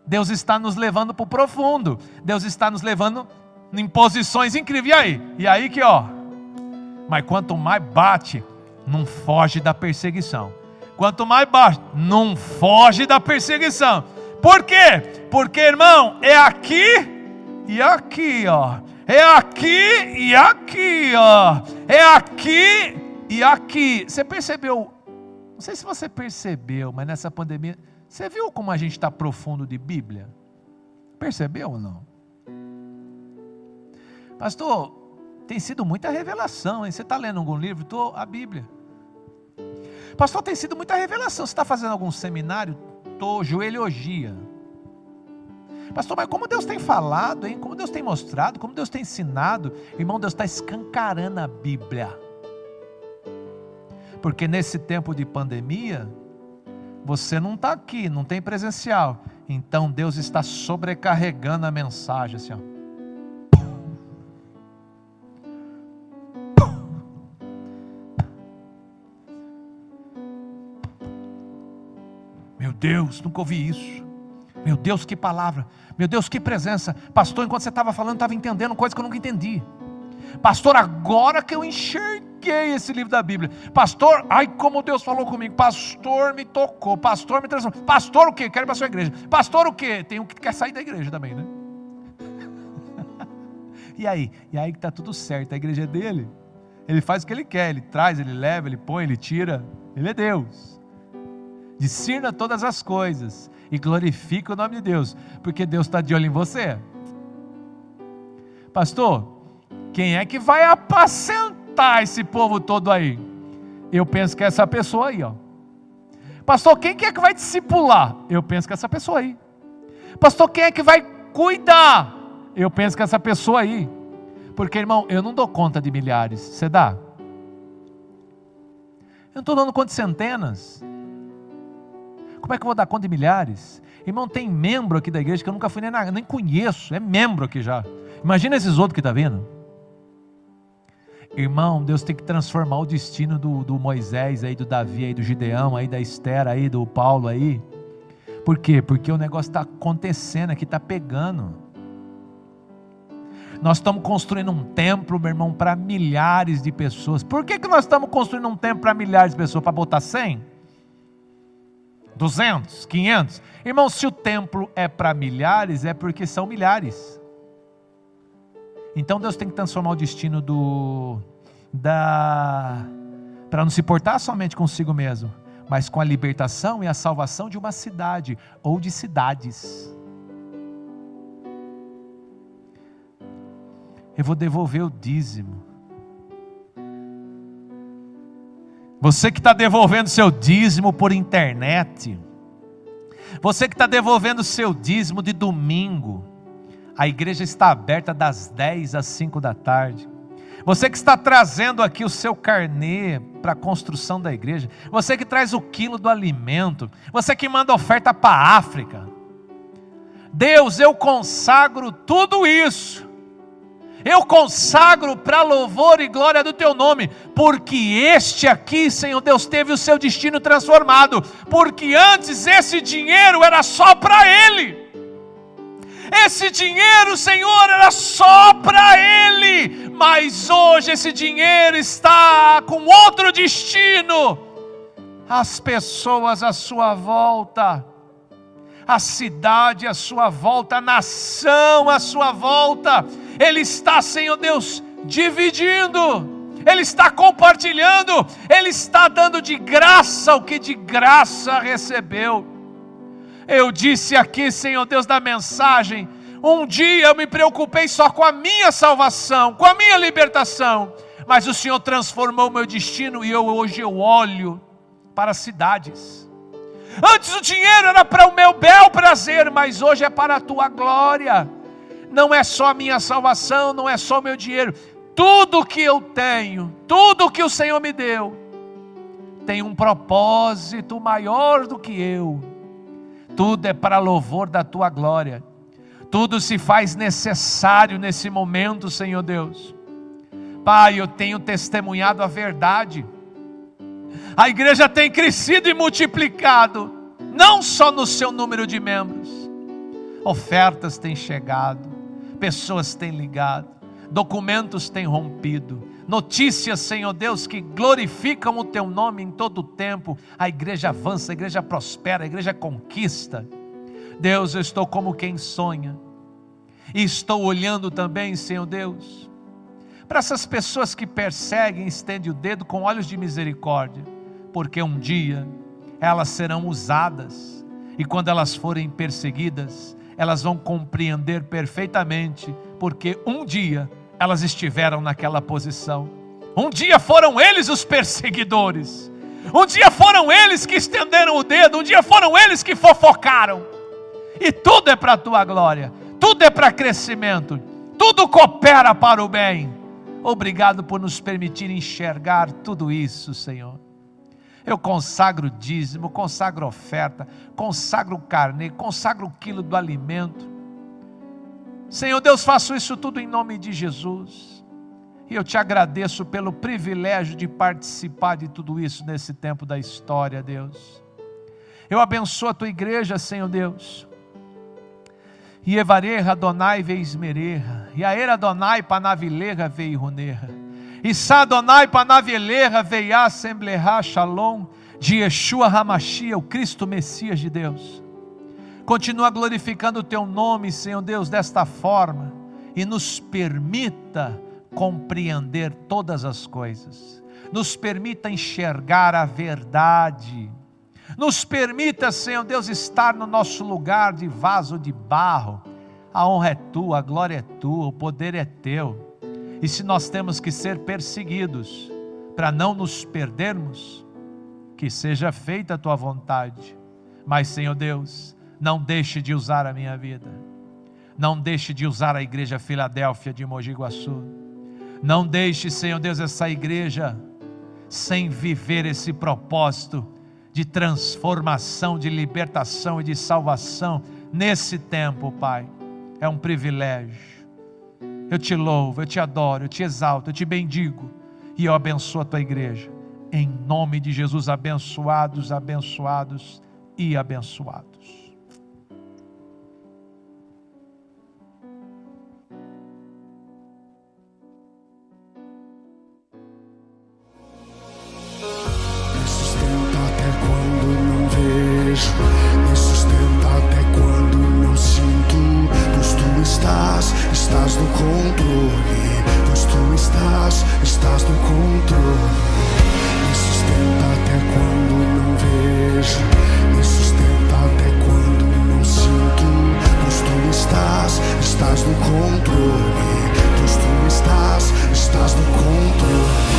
Deus está nos levando para o profundo. Deus está nos levando em posições incríveis. E aí que mas quanto mais bate, não foge da perseguição. Quanto mais bate, não foge da perseguição. Por quê? Porque, irmão, é aqui e aqui, é aqui e aqui, é aqui e aqui. Você percebeu? Não sei se você percebeu, mas nessa pandemia, você viu como a gente está profundo de Bíblia? Percebeu ou não? Pastor, tem sido muita revelação, hein? Você está lendo algum livro? Estou, a Bíblia. Pastor, tem sido muita revelação. Você está fazendo algum seminário? Estou, joelhogia. Pastor, mas como Deus tem falado, hein? Como Deus tem mostrado, como Deus tem ensinado. Irmão, Deus está escancarando a Bíblia. Porque nesse tempo de pandemia, você não está aqui, não tem presencial. Então Deus está sobrecarregando a mensagem assim, Meu Deus, nunca ouvi isso. Meu Deus, que palavra. Meu Deus, que presença. Pastor, enquanto você estava falando, estava entendendo coisas que eu nunca entendi. Pastor, agora que eu enxerguei esse livro da Bíblia. Pastor, ai como Deus falou comigo. Pastor, me tocou. Pastor, me transformou. Pastor, o quê? Quero ir para a sua igreja. Pastor, o quê? Tem um que quer sair da igreja também, né? E aí? E aí que está tudo certo. A igreja é dele. Ele faz o que ele quer. Ele traz, ele leva, ele põe, ele tira. Ele é Deus. Discirna todas as coisas e glorifica o nome de Deus, porque Deus está de olho em você. Pastor, quem é que vai apacentar esse povo todo aí? Eu penso que é essa pessoa aí, Pastor, quem é que vai discipular? Eu penso que é essa pessoa aí. Pastor, quem é que vai cuidar? Eu penso que é essa pessoa aí. Porque, irmão, eu não dou conta de milhares. Você dá? Eu não estou dando conta de centenas. Como é que eu vou dar conta de milhares? Irmão, tem membro aqui da igreja que eu nunca fui nem conheço, é membro aqui já. Imagina esses outros que estão vindo. Irmão, Deus tem que transformar o destino do Moisés aí, do Davi aí, do Gideão aí, da Esther aí, do Paulo aí. Por quê? Porque o negócio está acontecendo aqui, está pegando. Nós estamos construindo um templo, meu irmão, para milhares de pessoas. Por que nós estamos construindo um templo para milhares de pessoas? Para botar 100? 200, 500, irmão, se o templo é para milhares, é porque são milhares. Então Deus tem que transformar o destino para não se portar somente consigo mesmo, mas com a libertação e a salvação de uma cidade, ou de cidades. Eu vou devolver o dízimo. Você que está devolvendo seu dízimo por internet, você que está devolvendo seu dízimo de domingo, a igreja está aberta das 10 às 5 da tarde. Você que está trazendo aqui o seu carnê para a construção da igreja, você que traz o quilo do alimento, você que manda oferta para a África. Deus, eu consagro tudo isso. Eu consagro para louvor e glória do teu nome, porque este aqui, Senhor Deus, teve o seu destino transformado, porque antes esse dinheiro era só para ele, esse dinheiro, Senhor, era só para ele, mas hoje esse dinheiro está com outro destino, as pessoas à sua volta, a cidade à sua volta, a nação à sua volta. Ele está, Senhor Deus, dividindo, Ele está compartilhando, Ele está dando de graça o que de graça recebeu. Eu disse aqui, Senhor Deus, da mensagem, um dia eu me preocupei só com a minha salvação, com a minha libertação, mas o Senhor transformou o meu destino e hoje eu olho para as cidades. Antes o dinheiro era para o meu bel prazer, mas hoje é para a tua glória. Não é só a minha salvação, não é só o meu dinheiro. Tudo que eu tenho, tudo que o Senhor me deu, tem um propósito maior do que eu. Tudo é para louvor da tua glória. Tudo se faz necessário nesse momento, Senhor Deus. Pai, eu tenho testemunhado a verdade. A igreja tem crescido e multiplicado, não só no seu número de membros, Ofertas têm chegado, pessoas têm ligado, documentos têm rompido, notícias, Senhor Deus, que glorificam o Teu nome em todo o tempo. A igreja avança, a igreja prospera, a igreja conquista. Deus, eu estou como quem sonha, e estou olhando também, Senhor Deus, para essas pessoas que perseguem, estende o dedo com olhos de misericórdia, porque um dia elas serão usadas, e quando elas forem perseguidas, elas vão compreender perfeitamente, porque um dia elas estiveram naquela posição. Um dia foram eles os perseguidores, um dia foram eles que estenderam o dedo, um dia foram eles que fofocaram, e tudo é para a Tua glória, tudo é para crescimento, tudo coopera para o bem. Obrigado por nos permitir enxergar tudo isso, Senhor. Eu consagro dízimo, consagro oferta, consagro carne, consagro o quilo do alimento. Senhor Deus, faço isso tudo em nome de Jesus. E eu te agradeço pelo privilégio de participar de tudo isso nesse tempo da história, Deus. Eu abençoo a Tua igreja, Senhor Deus. Ievareha Adonai veismereha, Yaer Adonai panavileha veiruneha, Issa Adonai panavileha veia assembleha shalom, de Yeshua Hamashia, o Cristo Messias de Deus. Continua glorificando o Teu nome, Senhor Deus, desta forma, e nos permita compreender todas as coisas, nos permita enxergar a verdade, nos permita, Senhor Deus, estar no nosso lugar de vaso de barro. A honra é Tua, a glória é Tua, o poder é Teu. E se nós temos que ser perseguidos para não nos perdermos, que seja feita a Tua vontade. Mas, Senhor Deus, não deixe de usar a minha vida, não deixe de usar a igreja Filadélfia de Mogi Guaçu, não deixe, Senhor Deus, essa igreja sem viver esse propósito de transformação, de libertação e de salvação nesse tempo, Pai. É um privilégio. Eu te louvo, eu te adoro, eu te exalto, eu te bendigo e eu abençoo a Tua igreja. Em nome de Jesus, abençoados, abençoados e abençoados. Me sustenta até quando não sinto, pois Tu estás no controle, pois Tu estás no controle. Me sustenta até quando não vejo, me sustenta até quando não sinto, pois Tu estás no controle, pois Tu estás no controle.